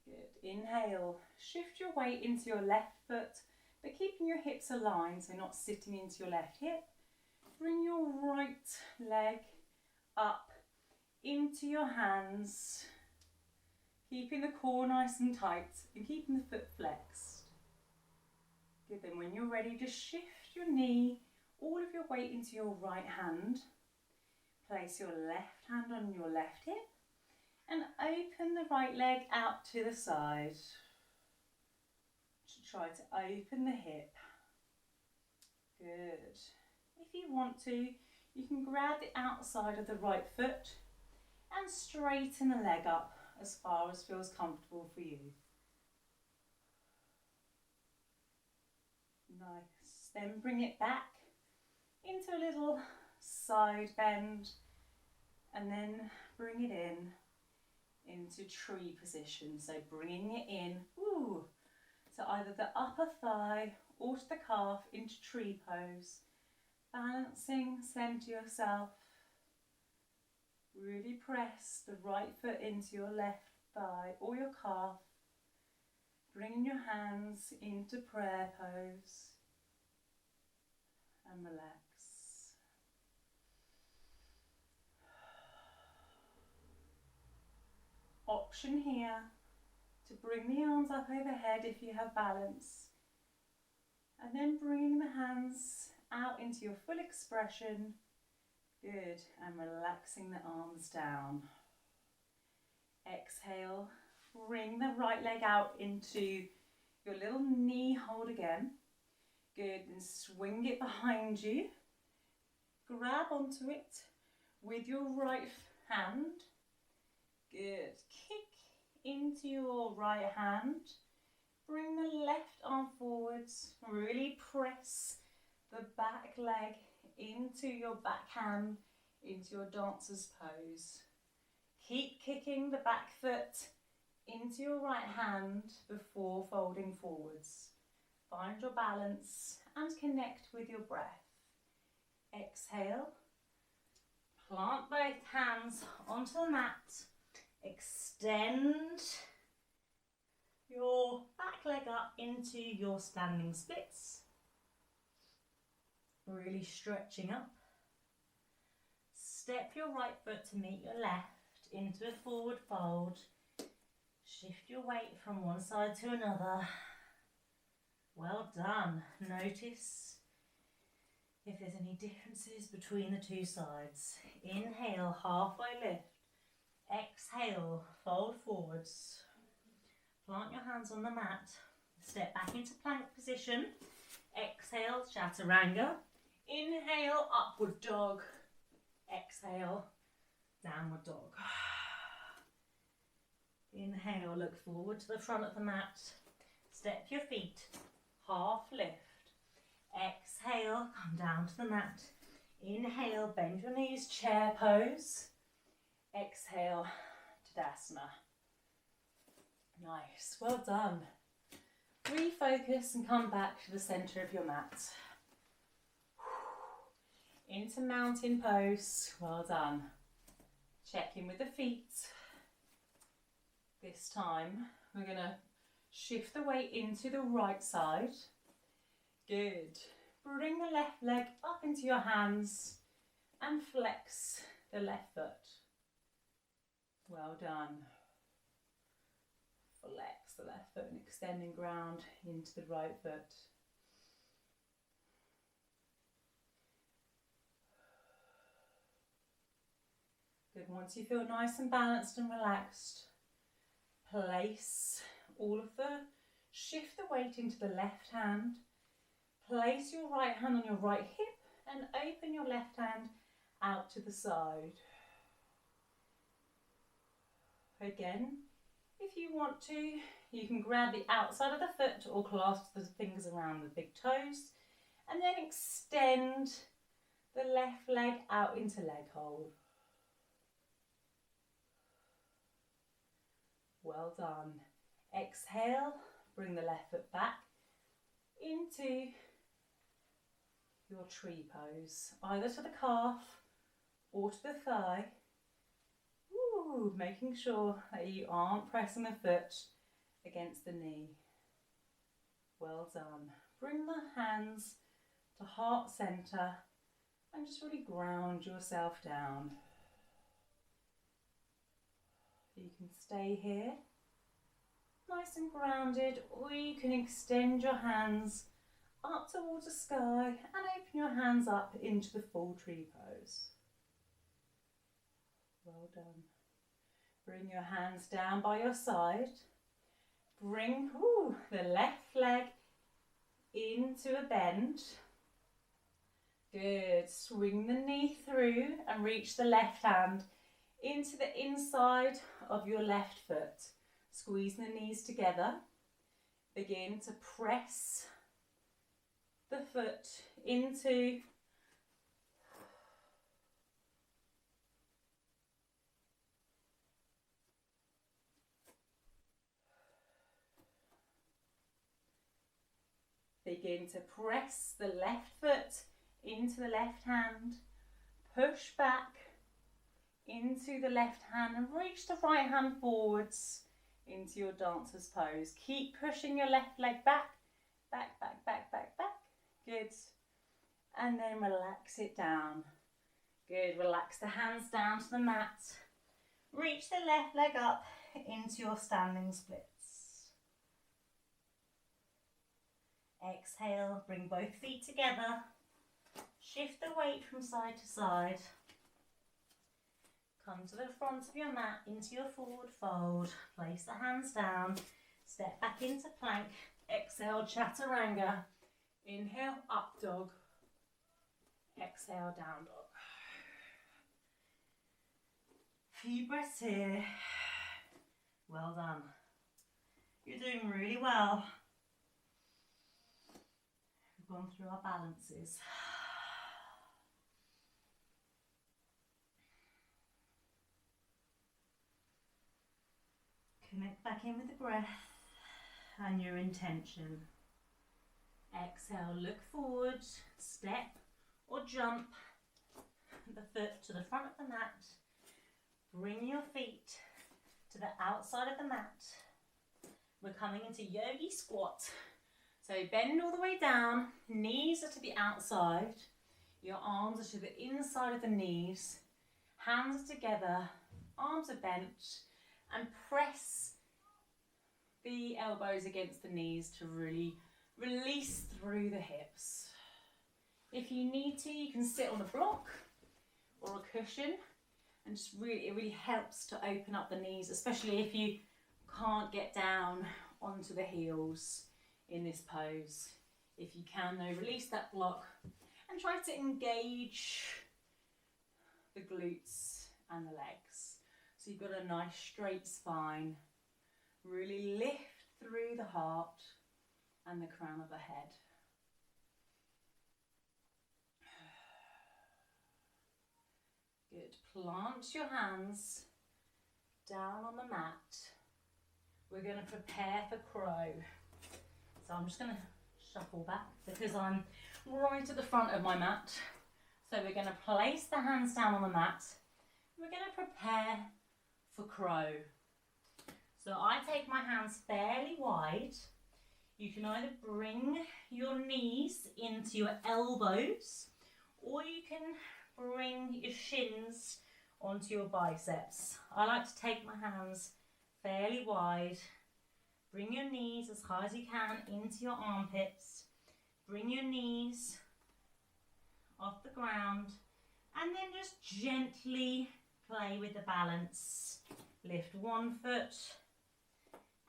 Good. Inhale, shift your weight into your left foot, but keeping your hips aligned, so not sitting into your left hip. Bring your right leg up into your hands, keeping the core nice and tight and keeping the foot flexed. Good. Then when you're ready, just shift your knee, all of your weight into your right hand. Place your left hand on your left hip and open the right leg out to the side. Try to open the hip. Good. If you want to, you can grab the outside of the right foot and straighten the leg up as far as feels comfortable for you. Nice. Then bring it back into a little side bend and then bring it into tree position. So bringing it in, to either the upper thigh or to the calf into tree pose. Balancing, center yourself. Really press the right foot into your left thigh or your calf. Bringing your hands into prayer pose and relax. Option here to bring the arms up overhead if you have balance, and then bringing the hands out into your full expression. Good, and relaxing the arms down. Exhale, bring the right leg out into your little knee hold again. Good, then swing it behind you. Grab onto it with your right hand. Good, kick into your right hand. Bring the left arm forwards. Really press the back leg into your back hand, into your dancer's pose. Keep kicking the back foot into your right hand before folding forwards. Find your balance and connect with your breath. Exhale. Plant both hands onto the mat. Extend your back leg up into your standing splits. Really stretching up. Step your right foot to meet your left into a forward fold. Shift your weight from one side to another. Well done. Notice if there's any differences between the two sides. Inhale, halfway lift. Exhale, fold forwards. Plant your hands on the mat. Step back into plank position. Exhale, chaturanga. Inhale, upward dog. Exhale, downward dog. Inhale, look forward to the front of the mat. Step your feet, half lift. Exhale, come down to the mat. Inhale, bend your knees, chair pose. Exhale, Tadasana. Nice, well done. Refocus and come back to the centre of your mat. Into mountain pose, well done. Check in with the feet. This time we're going to shift the weight into the right side. Good. Bring the left leg up into your hands and flex the left foot. Well done. Flex the left foot and extending ground into the right foot. Good. Once you feel nice and balanced and relaxed, place shift the weight into the left hand. Place your right hand on your right hip and open your left hand out to the side. Again, if you want to, you can grab the outside of the foot or clasp the fingers around the big toes and then extend the left leg out into leg hold. Well done. Exhale, bring the left foot back into your tree pose, either to the calf or to the thigh. Ooh, making sure that you aren't pressing the foot against the knee. Well done. Bring the hands to heart center and just really ground yourself down. You can stay here, nice and grounded, or you can extend your hands up towards the sky and open your hands up into the full tree pose. Well done. Bring your hands down by your side. Bring the left leg into a bend. Good. Swing the knee through and reach the left hand into the inside of your left foot. Squeeze the knees together. Begin to press the foot into Begin to press the left foot into the left hand. Push back into the left hand and reach the right hand forwards into your dancer's pose. Keep pushing your left leg back, back, back, back, back, back. Good. And then relax it down. Good. Relax the hands down to the mat. Reach the left leg up into your standing splits. Exhale, bring both feet together. Shift the weight from side to side. Come to the front of your mat, into your forward fold. Place the hands down. Step back into plank. Exhale, chaturanga. Inhale, up dog. Exhale, down dog. Few breaths here. Well done. You're doing really well. We've gone through our balances. Connect back in with the breath and your intention. Exhale, look forward, step or jump the foot to the front of the mat. Bring your feet to the outside of the mat. We're coming into yogi squat. So bend all the way down, knees are to the outside, your arms are to the inside of the knees, hands are together, arms are bent, and press the elbows against the knees to really release through the hips. If you need to, you can sit on a block or a cushion, and just really, it really helps to open up the knees, especially if you can't get down onto the heels in this pose. If you can though, release that block and try to engage the glutes and the legs. So you've got a nice straight spine. Really lift through the heart and the crown of the head. Good. Plant your hands down on the mat. We're going to prepare for crow. So I'm just going to shuffle back because I'm right at the front of my mat. So we're going to place the hands down on the mat. We're going to prepare for crow. So I take my hands fairly wide. You can either bring your knees into your elbows, or you can bring your shins onto your biceps. I like to take my hands fairly wide. Bring your knees as high as you can into your armpits. Bring your knees off the ground, and then just gently play with the balance. Lift one foot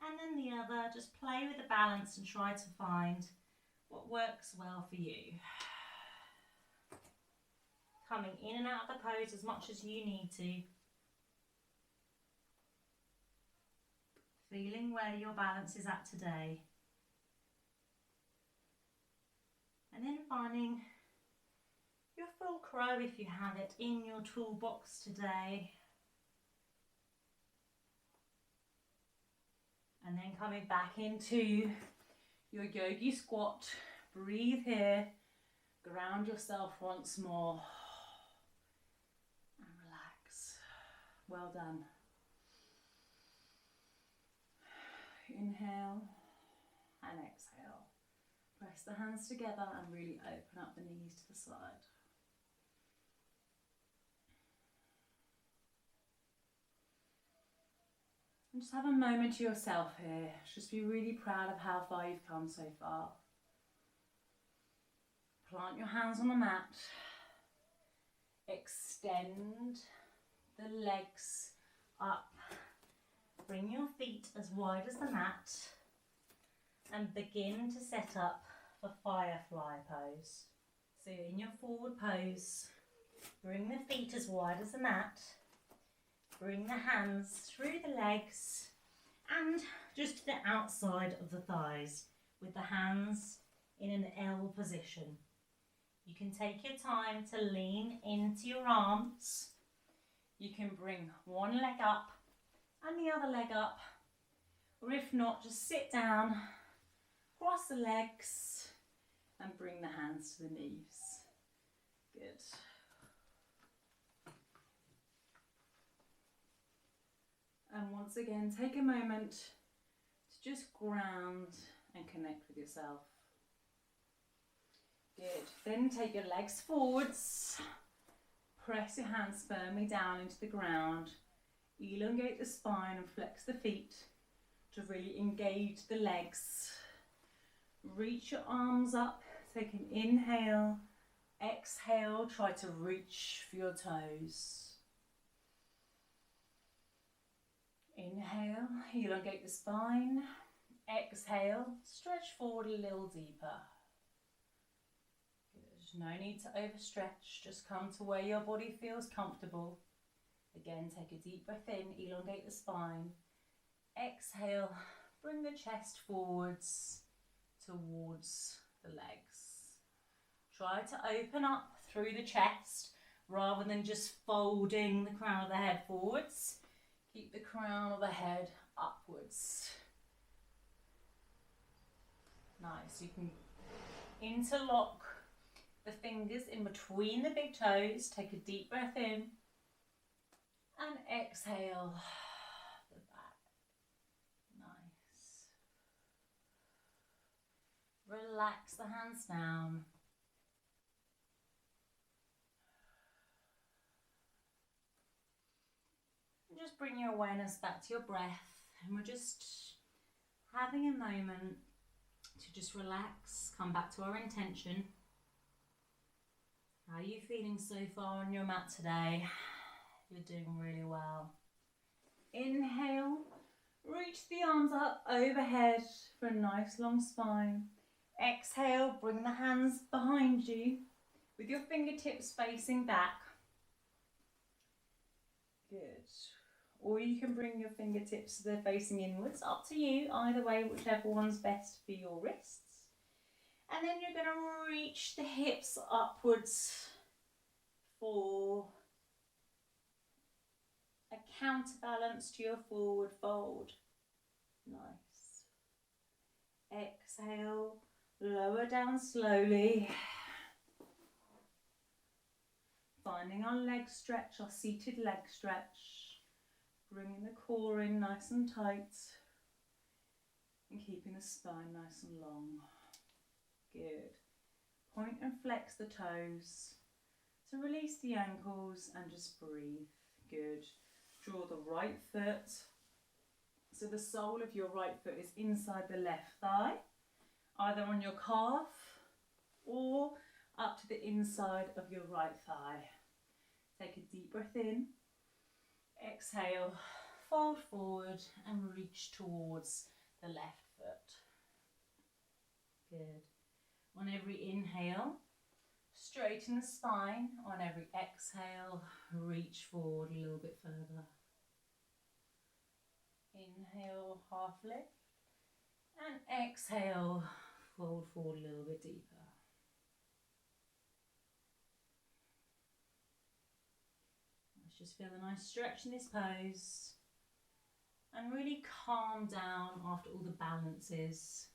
and then the other. Just play with the balance and try to find what works well for you. Coming in and out of the pose as much as you need to. Feeling where your balance is at today. And then finding your full crow, if you have it, in your toolbox today. And then coming back into your yogi squat. Breathe here. Ground yourself once more. And relax. Well done. Inhale and exhale. Press the hands together and really open up the knees to the side. And just have a moment to yourself here. Just be really proud of how far you've come so far. Plant your hands on the mat. Extend the legs up. Bring your feet as wide as the mat. And begin to set up for firefly pose. So in your forward pose, bring the feet as wide as the mat. Bring the hands through the legs and just to the outside of the thighs with the hands in an L position. You can take your time to lean into your arms. You can bring one leg up and the other leg up, or if not, just sit down, cross the legs and bring the hands to the knees. Good. And once again, take a moment to just ground and connect with yourself. Good. Then take your legs forwards. Press your hands firmly down into the ground. Elongate the spine and flex the feet to really engage the legs. Reach your arms up. Take an inhale. Exhale, try to reach for your toes. Inhale, elongate the spine. Exhale, stretch forward a little deeper. Good. No need to overstretch, just come to where your body feels comfortable. Again, take a deep breath in, elongate the spine. Exhale, bring the chest forwards towards the legs. Try to open up through the chest rather than just folding the crown of the head forwards. Keep the crown of the head upwards. Nice. You can interlock the fingers in between the big toes. Take a deep breath in and exhale the back. Nice. Relax the hands down. And just bring your awareness back to your breath, and we're just having a moment to just relax, come back to our intention. How are you feeling so far on your mat today? You're doing really well. Inhale, reach the arms up overhead for a nice long spine. Exhale, bring the hands behind you with your fingertips facing back. Good. Or you can bring your fingertips so they're facing inwards, up to you, either way, whichever one's best for your wrists. And then you're going to reach the hips upwards for a counterbalance to your forward fold. Nice. Exhale, lower down slowly. Finding our leg stretch, our seated leg stretch. Bringing the core in nice and tight. And keeping the spine nice and long. Good. Point and flex the toes. So release the ankles and just breathe. Good. Draw the right foot. So the sole of your right foot is inside the left thigh. Either on your calf or up to the inside of your right thigh. Take a deep breath in. Exhale, fold forward and reach towards the left foot. Good. On every inhale, straighten the spine. On every exhale, reach forward a little bit further. Inhale, half lift. And exhale, fold forward a little bit deeper. Let's just feel a nice stretch in this pose. And really calm down after all the balances.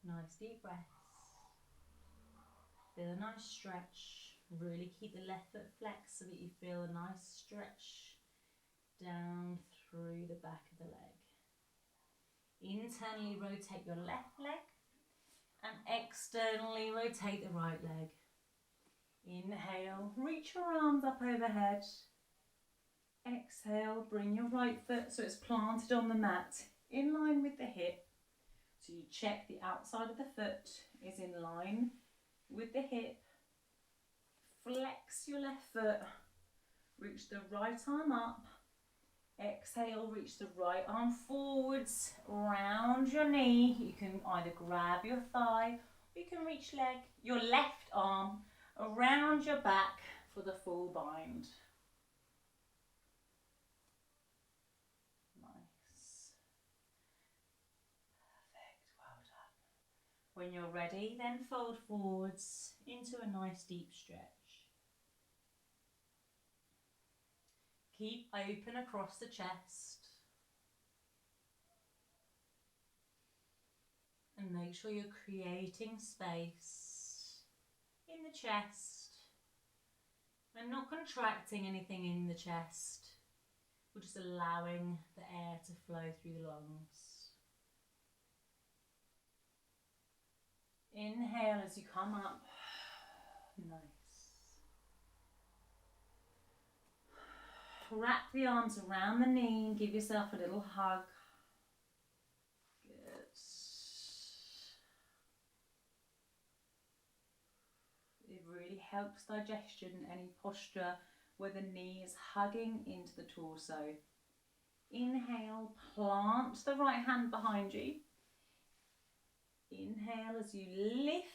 Nice deep breaths. Feel a nice stretch. Really keep the left foot flexed so that you feel a nice stretch down through the back of the leg. Internally rotate your left leg and externally rotate the right leg. Inhale, reach your arms up overhead. Exhale, bring your right foot so it's planted on the mat in line with the hip. So you check the outside of the foot is in line with the hip. Flex your left foot. Reach the right arm up. Exhale, reach the right arm forwards, round your knee. You can either grab your thigh, or you can reach your left arm around your back for the full bind. Nice. Perfect, well done. When you're ready, then fold forwards into a nice deep stretch. Keep open across the chest. And make sure you're creating space in the chest. And not contracting anything in the chest. We're just allowing the air to flow through the lungs. Inhale as you come up. Nice. wrap the arms around the knee and give yourself a little hug. Good. It really helps digestion, any posture where the knee is hugging into the torso. Inhale, plant the right hand behind you. Inhale as you lift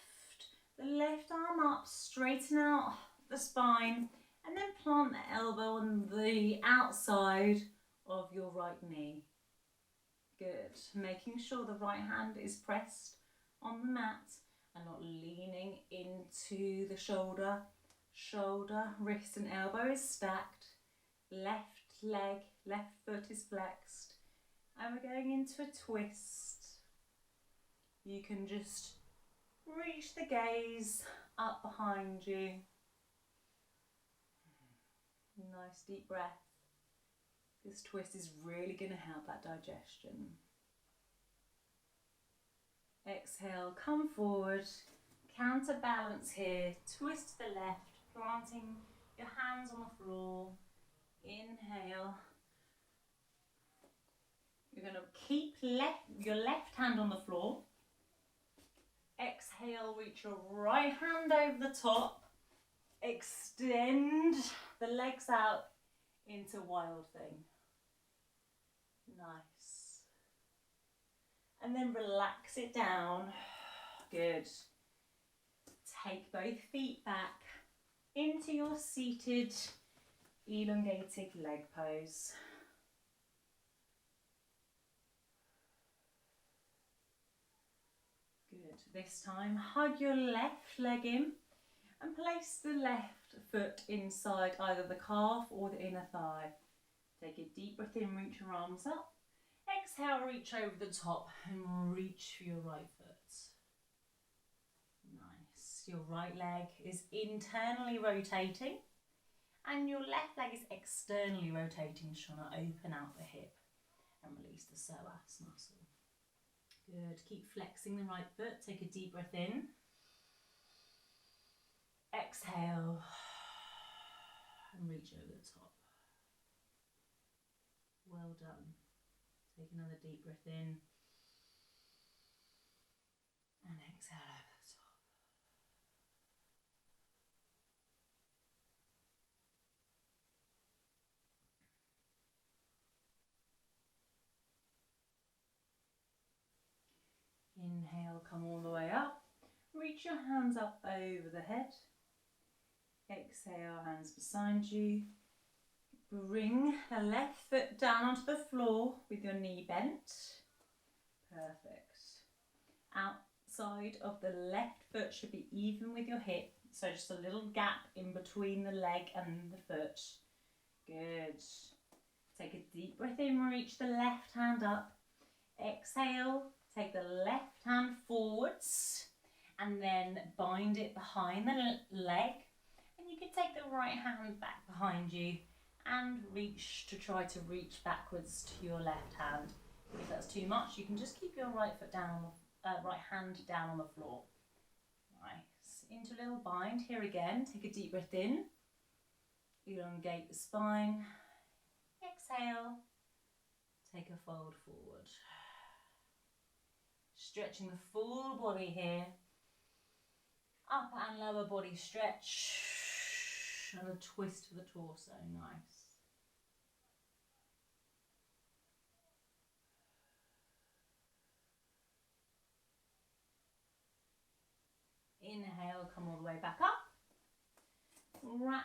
the left arm up, straighten out the spine, and then plant the elbow on the outside of your right knee. Good. Making sure the right hand is pressed on the mat and not leaning into the shoulder. Shoulder, wrist and elbow is stacked. Left leg, left foot is flexed. And we're going into a twist. You can just reach the gaze up behind you. Nice deep breath. This twist is really going to help that digestion. Exhale, come forward, counterbalance here, twist to the left, planting your hands on the floor. Inhale. You're going to keep your left hand on the floor. Exhale, reach your right hand over the top. Extend the legs out into wild thing. Nice. And then relax it down. Good. Take both feet back into your seated, elongated leg pose. Good. This time, hug your left leg in and place the left foot inside either the calf or the inner thigh. Take a deep breath in, reach your arms up. Exhale, reach over the top and reach for your right foot. Nice. Your right leg is internally rotating and your left leg is externally rotating, trying to open out the hip and release the psoas muscle. Good. Keep flexing the right foot. Take a deep breath in. Exhale and reach over the top. Well done. Take another deep breath in and exhale over the top. Inhale, come all the way up. Reach your hands up over the head. Exhale, hands beside you. Bring the left foot down onto the floor with your knee bent. Perfect. Outside of the left foot should be even with your hip. So just a little gap in between the leg and the foot. Good. Take a deep breath in, reach the left hand up. Exhale, take the left hand forwards and then bind it behind the leg. And you can take the right hand back behind you and try to reach backwards to your left hand. If that's too much, you can just keep your right hand down on the floor. Nice. Into a little bind. Here again, take a deep breath in. Elongate the spine. Exhale. Take a fold forward. Stretching the full body here. Upper and lower body stretch. And a twist for the torso. Nice. Inhale, come all the way back up. Wrap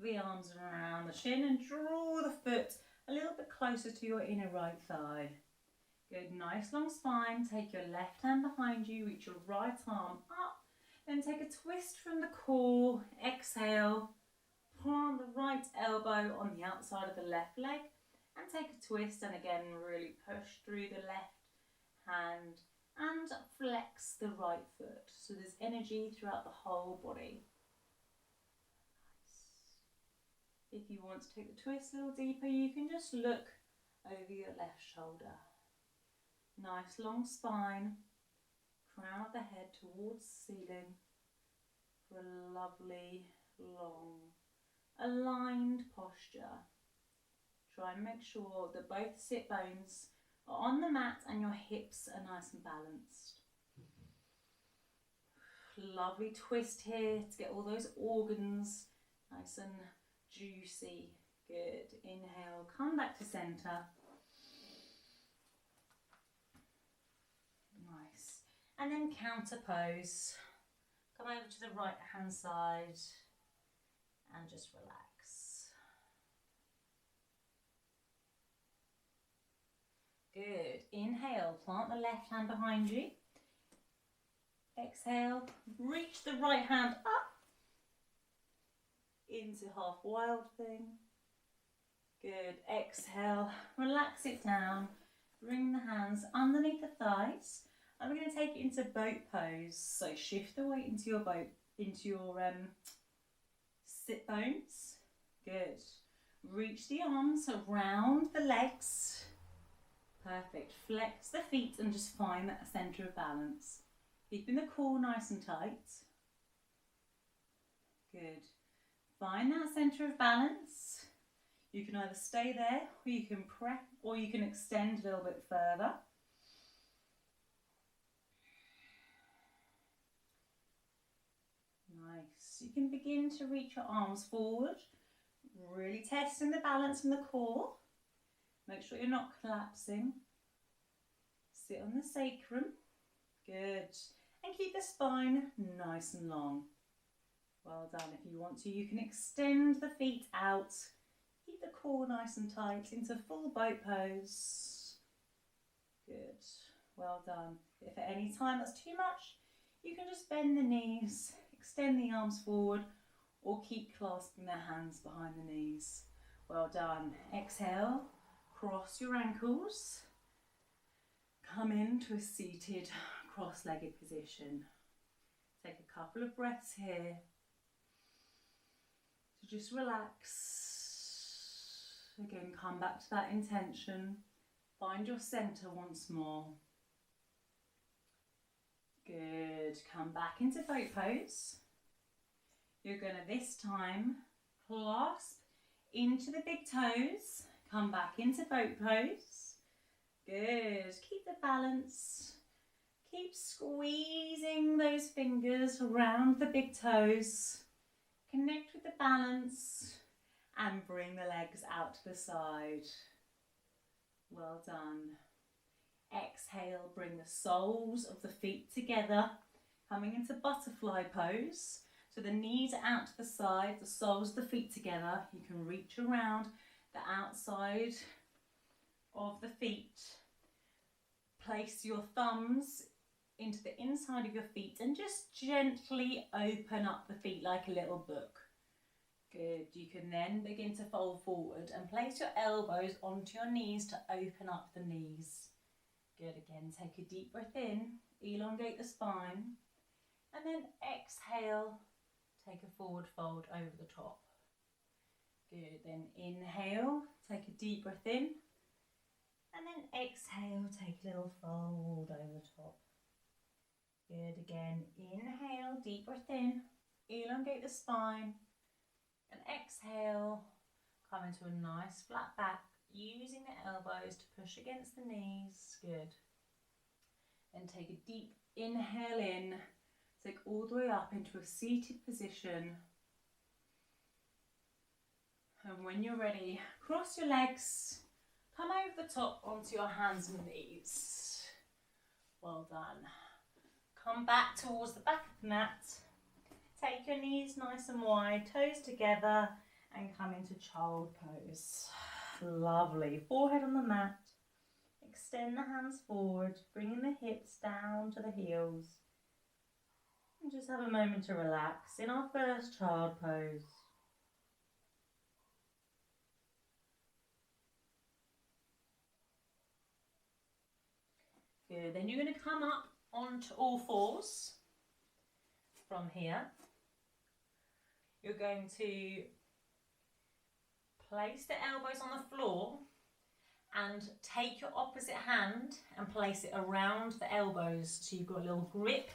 the arms around the shin and draw the foot a little bit closer to your inner right thigh. Good, nice long spine. Take your left hand behind you, reach your right arm up. Then take a twist from the core. Exhale. Plant the right elbow on the outside of the left leg and take a twist, and again really push through the left hand and flex the right foot. So there's energy throughout the whole body. Nice. If you want to take the twist a little deeper, you can just look over your left shoulder. Nice long spine, crown of the head towards the ceiling for a lovely long aligned posture. Try and make sure that both sit bones are on the mat and your hips are nice and balanced. Lovely twist here to get all those organs nice and juicy. Good. Inhale, come back to centre. Nice. And then counter pose. Come over to the right hand side and just relax. Good. Inhale, plant the left hand behind you. Exhale, reach the right hand up into half wild thing. Good. Exhale, relax it down. Bring the hands underneath the thighs. And we're going to take it into boat pose. So shift the weight into your boat, into your sit bones. Good. Reach the arms around the legs. Perfect. Flex the feet and just find that centre of balance. Keeping the core nice and tight. Good. Find that centre of balance. You can either stay there, or you can press, or you can extend a little bit further. Nice. You can begin to reach your arms forward, really testing the balance in the core. Make sure you're not collapsing. Sit on the sacrum. Good. And keep the spine nice and long. Well done. If you want to, you can extend the feet out. Keep the core nice and tight into full boat pose. Good. Well done. If at any time that's too much, you can just bend the knees, extend the arms forward, or keep clasping the hands behind the knees. Well done. Exhale, cross your ankles. Come into a seated cross-legged position. Take a couple of breaths here. So just relax. Again, come back to that intention. Find your centre once more. Good. Come back into boat pose. You're going to this time clasp into the big toes. Come back into boat pose. Good. Keep the balance. Keep squeezing those fingers around the big toes. Connect with the balance and bring the legs out to the side. Well done. Exhale, bring the soles of the feet together, coming into butterfly pose. So the knees are out to the side, the soles of the feet together. You can reach around the outside of the feet. Place your thumbs into the inside of your feet and just gently open up the feet like a little book. Good. You can then begin to fold forward and place your elbows onto your knees to open up the knees. Good. Again, take a deep breath in, elongate the spine, and then exhale, take a forward fold over the top. Good. Then inhale, take a deep breath in, and then exhale, take a little fold over the top. Good. Again, inhale, deep breath in, elongate the spine, and exhale, come into a nice flat back, using the elbows to push against the knees. Good. Then take a deep inhale in, take all the way up into a seated position. And when you're ready, cross your legs, come over the top onto your hands and knees. Well done. Come back towards the back of the mat. Take your knees nice and wide, toes together, and come into child pose. Lovely. Forehead on the mat. Extend the hands forward, bringing the hips down to the heels. And just have a moment to relax in our first child pose. Good. Then you're going to come up onto all fours from here. You're going to place the elbows on the floor and take your opposite hand and place it around the elbows. So you've got a little grip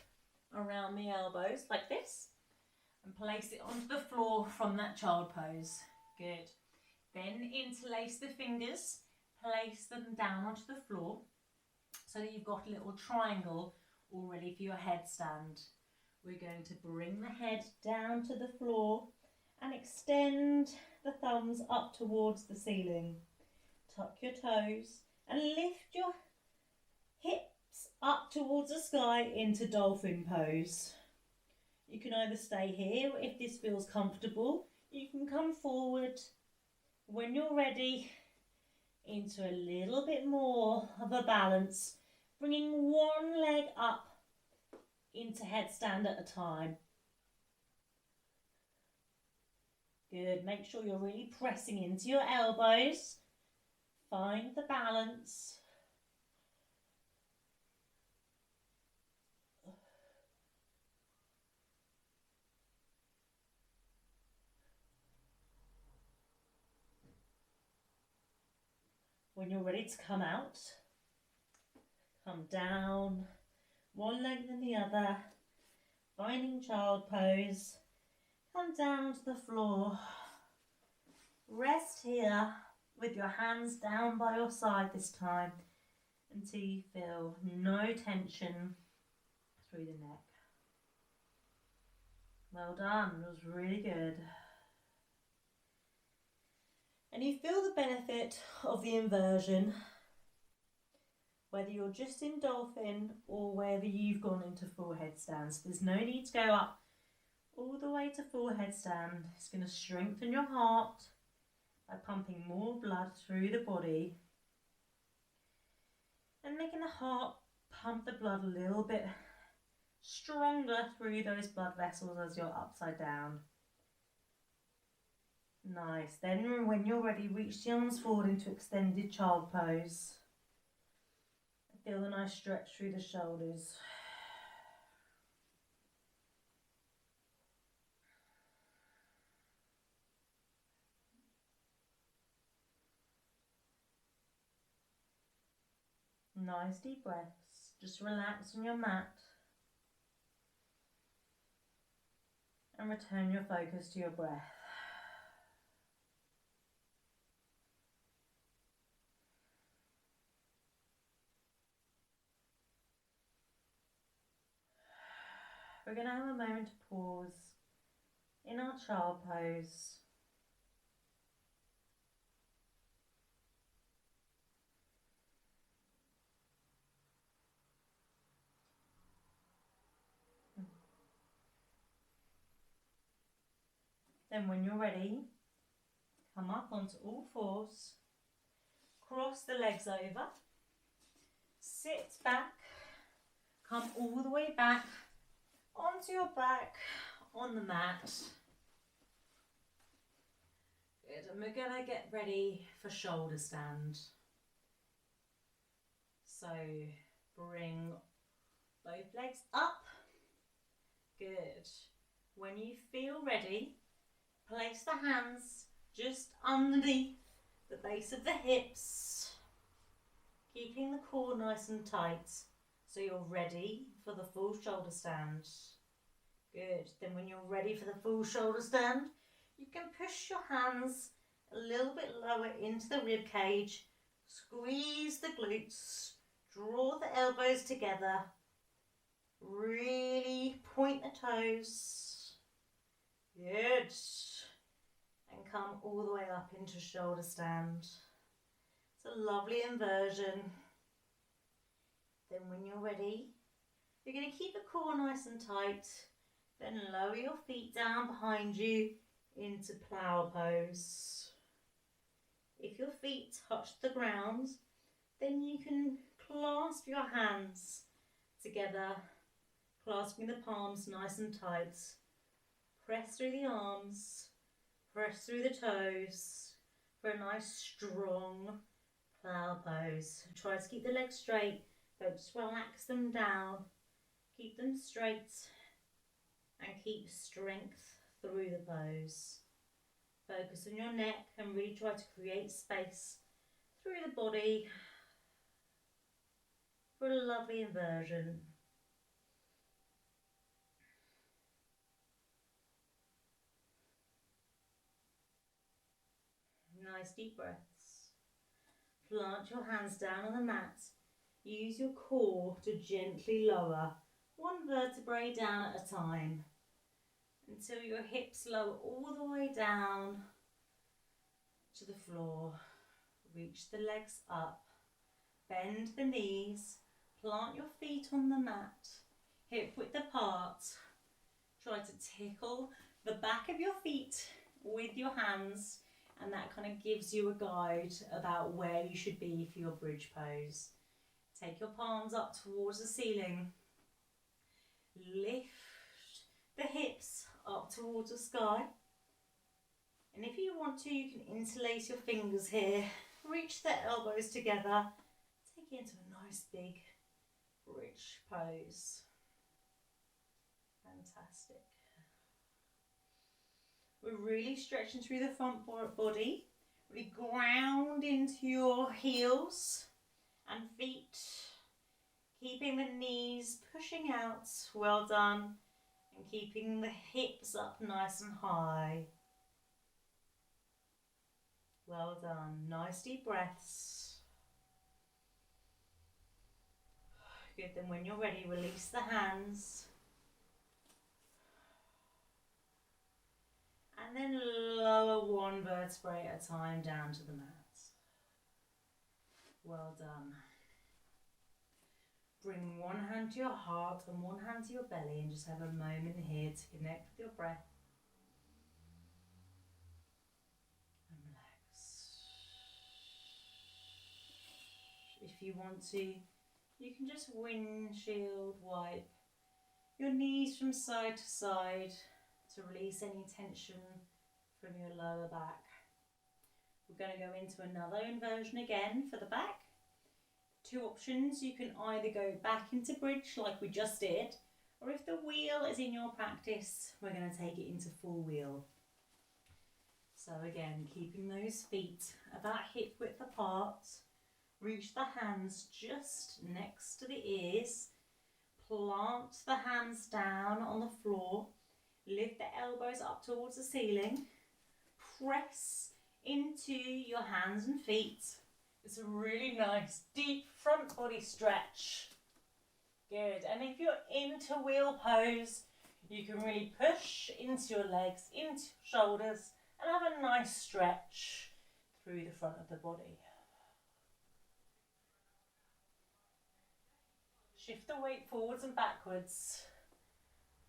around the elbows like this, and place it onto the floor from that child pose. Good. Then interlace the fingers, place them down onto the floor so that you've got a little triangle all ready for your headstand. We're going to bring the head down to the floor and extend the thumbs up towards the ceiling. Tuck your toes and lift your hips up towards the sky into dolphin pose. You can either stay here if this feels comfortable. You can come forward when you're ready into a little bit more of a balance, bringing one leg up into headstand at a time. Good, make sure you're really pressing into your elbows. Find the balance. When you're ready to come out, come down, one leg then the other, finding child pose. Come down to the floor. Rest here with your hands down by your side this time until you feel no tension through the neck. Well done, it was really good. And you feel the benefit of the inversion, whether you're just in dolphin or whether you've gone into full headstand. So there's no need to go up all the way to full headstand. It's going to strengthen your heart by pumping more blood through the body and making the heart pump the blood a little bit stronger through those blood vessels as you're upside down. Nice. Then when you're ready, reach the arms forward into extended child pose. Feel a nice stretch through the shoulders. Nice deep breaths. Just relax on your mat and return your focus to your breath. We're going to have a moment to pause in our child pose. Then when you're ready, come up onto all fours, cross the legs over, sit back, come all the way back onto your back on the mat. Good, and we're going to get ready for shoulder stand. So bring both legs up. Good. When you feel ready, place the hands just underneath the base of the hips, keeping the core nice and tight so you're ready for the full shoulder stand. Good. Then when you're ready for the full shoulder stand, you can push your hands a little bit lower into the rib cage, squeeze the glutes, draw the elbows together, really point the toes. Good. And come all the way up into shoulder stand. It's a lovely inversion. Then when you're ready, you're going to keep the core nice and tight. Then lower your feet down behind you into plow pose. If your feet touch the ground, then you can clasp your hands together, clasping the palms nice and tight. Press through the arms, press through the toes for a nice strong plow pose. Try to keep the legs straight, but just relax them down. Keep them straight and keep strength through the pose. Focus on your neck and really try to create space through the body for a lovely inversion. Nice deep breaths. Plant your hands down on the mat. Use your core to gently lower one vertebrae down at a time until your hips lower all the way down to the floor. Reach the legs up. Bend the knees. Plant your feet on the mat. Hip width apart. Try to tickle the back of your feet with your hands, and that kind of gives you a guide about where you should be for your bridge pose. Take your palms up towards the ceiling. Lift the hips up towards the sky. And if you want to, you can interlace your fingers here. Reach the elbows together. Take it into a nice big bridge pose. Fantastic. We're really stretching through the front body. Really ground into your heels and feet. Keeping the knees pushing out. Well done. And keeping the hips up nice and high. Well done. Nice deep breaths. Good. Then when you're ready, release the hands. And then lower one vertebrae at a time down to the mat. Well done. Bring one hand to your heart and one hand to your belly, and just have a moment here to connect with your breath. And relax. If you want to, you can just windshield wipe your knees from side to side to release any tension from your lower back. We're going to go into another inversion again for the back. Two options: you can either go back into bridge like we just did, or if the wheel is in your practice, we're going to take it into full wheel. So again, keeping those feet about hip width apart, reach the hands just next to the ears, plant the hands down on the floor, lift the elbows up towards the ceiling, press into your hands and feet. It's a really nice deep front body stretch. Good. And if you're into wheel pose, you can really push into your legs, into your shoulders, and have a nice stretch through the front of the body. Shift the weight forwards and backwards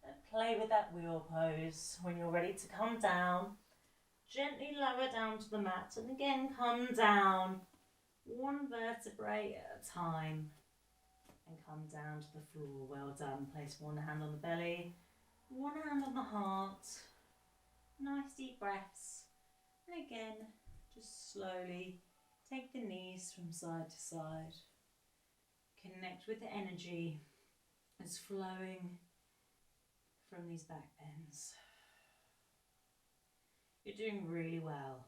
and play with that wheel pose. When you're ready to come down, gently lower down to the mat, and again come down one vertebrae at a time and come down to the floor. Well done. Place one hand on the belly, one hand on the heart. Nice deep breaths. And again, just slowly take the knees from side to side. Connect with the energy that's flowing from these back bends. You're doing really well.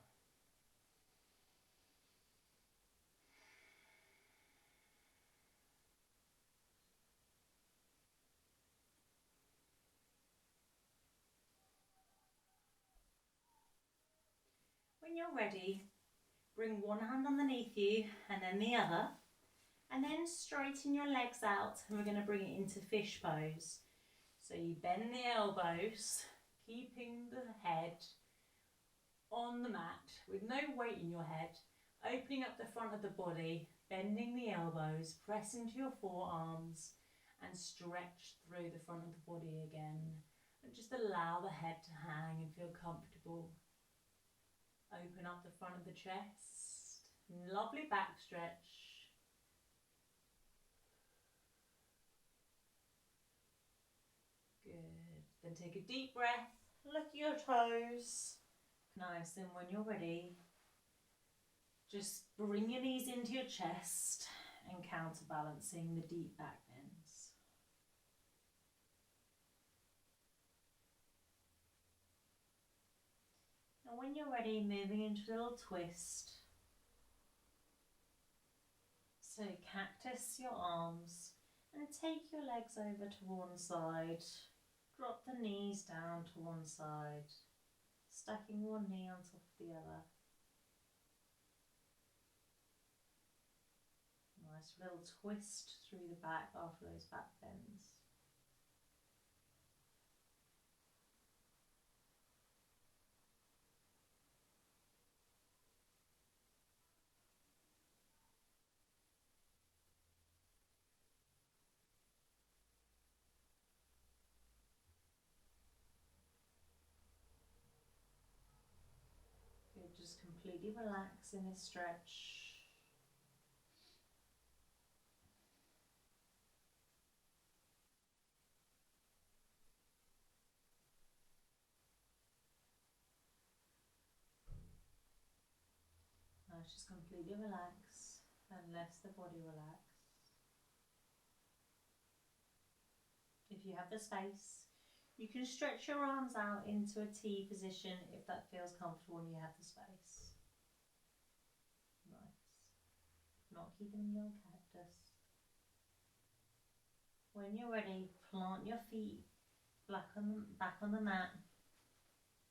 When you're ready, bring one hand underneath you and then the other, and then straighten your legs out, and we're going to bring it into fish pose. So you bend the elbows, keeping the head on the mat with no weight in your head, opening up the front of the body, bending the elbows, press into your forearms and stretch through the front of the body again. And just allow the head to hang and feel comfortable. Open up the front of the chest. Lovely back stretch. Good. Then take a deep breath. Look at your toes. Nice. And when you're ready, just bring your knees into your chest and counterbalancing the deep back bends. And when you're ready, moving into a little twist. So cactus your arms and take your legs over to one side. Drop the knees down to one side, stacking one knee on top of the other. Nice little twist through the back after those back bends. Good, just completely relax in this stretch. Now just completely relax and let the body relax. If you have the space, you can stretch your arms out into a T position if that feels comfortable and you have the space. Nice. Not keeping the old cactus. When you're ready, plant your feet back on the mat.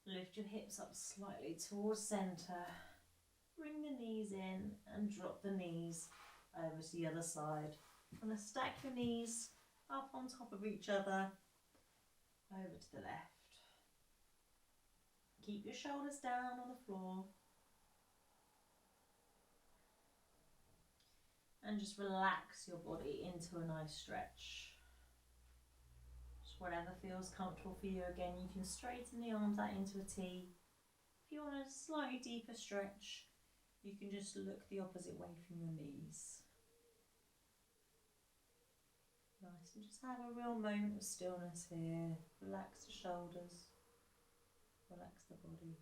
Lift your hips up slightly towards centre. Bring the knees in and drop the knees over to the other side. And stack your knees up on top of each other over to the left. Keep your shoulders down on the floor. And just relax your body into a nice stretch. Just whatever feels comfortable for you. Again, you can straighten the arms out into a T. If you want a slightly deeper stretch, you can just look the opposite way from your knees. Nice, and just have a real moment of stillness here. Relax the shoulders, relax the body.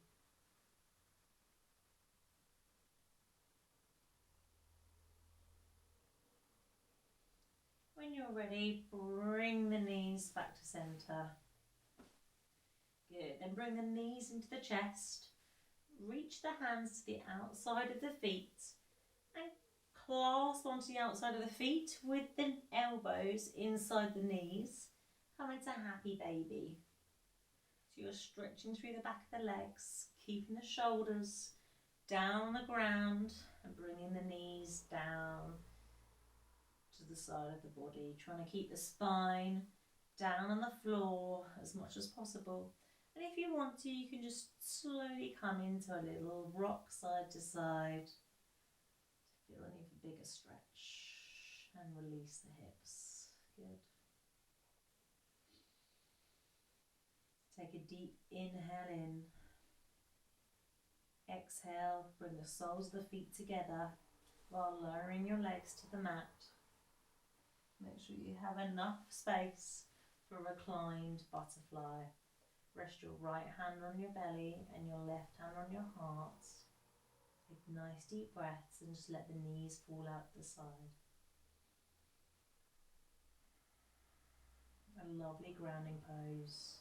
When you're ready, bring the knees back to centre. Good, then bring the knees into the chest. Reach the hands to the outside of the feet and clasp onto the outside of the feet with the elbows inside the knees. Come into happy baby. So you're stretching through the back of the legs, keeping the shoulders down on the ground and bringing the knees down to the side of the body. Trying to keep the spine down on the floor as much as possible. And if you want to, you can just slowly come into a little rock side to side. Feel the need for bigger stretch and release the hips. Good. Take a deep inhale in. Exhale, bring the soles of the feet together while lowering your legs to the mat. Make sure you have enough space for a reclined butterfly. Rest your right hand on your belly and your left hand on your heart. Take nice deep breaths and just let the knees fall out to the side. A lovely grounding pose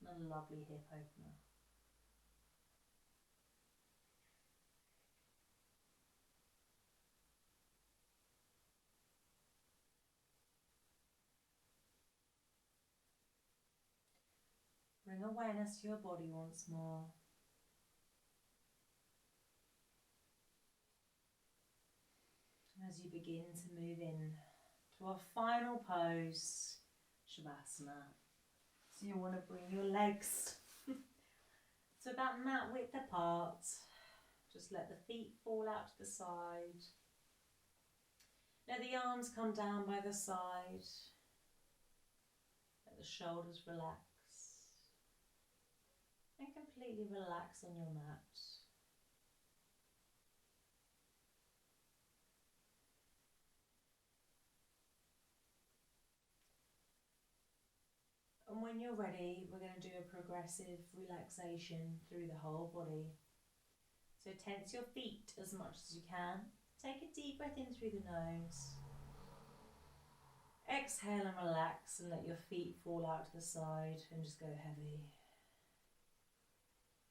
and a lovely hip opener. Bring awareness to your body once more. As you begin to move in to our final pose, Shavasana. So you want to bring your legs to about mat width apart. Just let the feet fall out to the side. Let the arms come down by the side. Let the shoulders relax. And completely relax on your mat. And when you're ready, we're going to do a progressive relaxation through the whole body. So tense your feet as much as you can. Take a deep breath in through the nose. Exhale and relax and let your feet fall out to the side and just go heavy.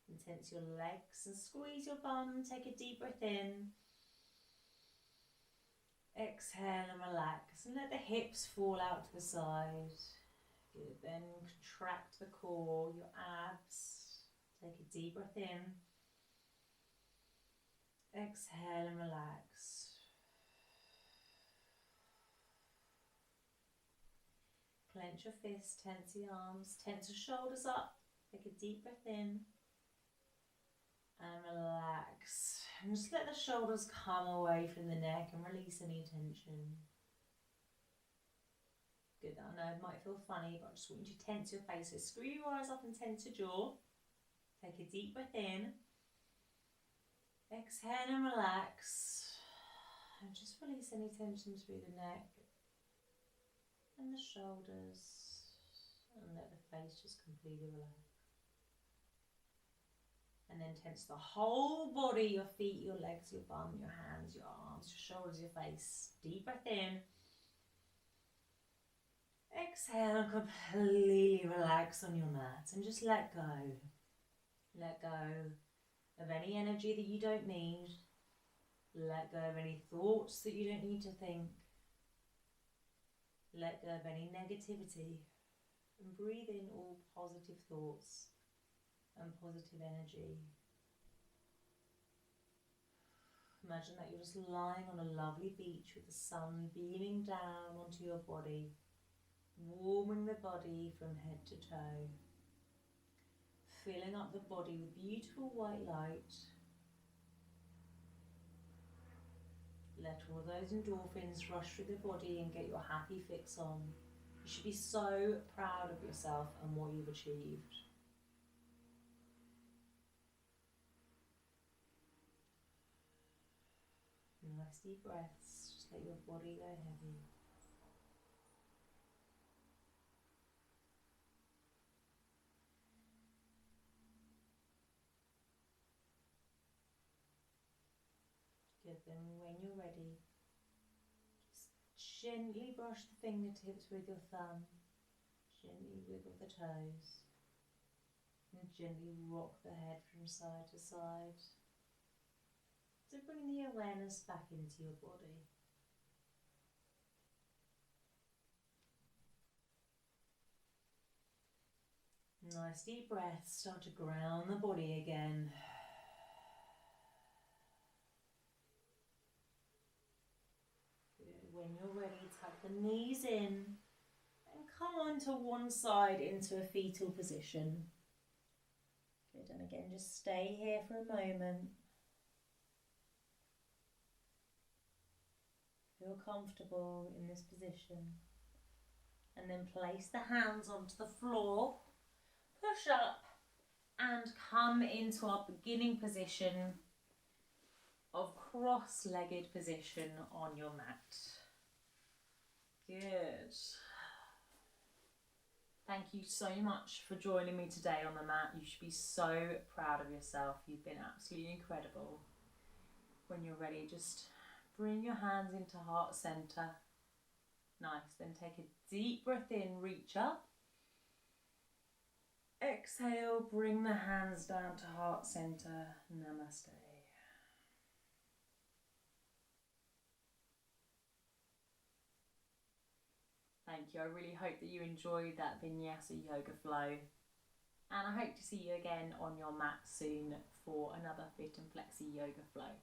And tense your legs and squeeze your bum. Take a deep breath in. Exhale and relax and let the hips fall out to the side. Good, then contract the core, your abs. Take a deep breath in. Exhale and relax. Clench your fists, tense the arms, tense your shoulders up. Take a deep breath in and relax. And just let the shoulders come away from the neck and release any tension. Good, I know it might feel funny, but I just want you to tense your face. So screw your eyes up and tense your jaw. Take a deep breath in. Exhale and relax. And just release any tension through the neck and the shoulders. And let the face just completely relax. And then tense the whole body, your feet, your legs, your bum, your hands, your arms, your shoulders, your face. Deep breath in. Exhale and completely relax on your mat and just let go. Let go of any energy that you don't need. Let go of any thoughts that you don't need to think. Let go of any negativity and breathe in all positive thoughts and positive energy. Imagine that you're just lying on a lovely beach with the sun beaming down onto your body, warming the body from head to toe, filling up the body with beautiful white light. Let all those endorphins rush through the body and get your happy fix on. You should be so proud of yourself and what you've achieved. Nice deep breaths, just let your body go heavy. Good, then when you're ready, just gently brush the fingertips with your thumb, gently wiggle the toes, and gently rock the head from side to side. To bring the awareness back into your body. Nice deep breaths, start to ground the body again. Good. When you're ready, tuck the knees in and come onto one side into a fetal position. Good, and again, just stay here for a moment. Feel comfortable in this position. And then place the hands onto the floor, push up and come into our beginning position of cross-legged position on your mat. Good. Thank you so much for joining me today on the mat. You should be so proud of yourself. You've been absolutely incredible. When you're ready, just bring your hands into heart center. Nice, then take a deep breath in, reach up. Exhale, bring the hands down to heart center. Namaste. Thank you. I really hope that you enjoyed that Vinyasa Yoga Flow. And I hope to see you again on your mat soon for another Fit and Flexi Yoga Flow.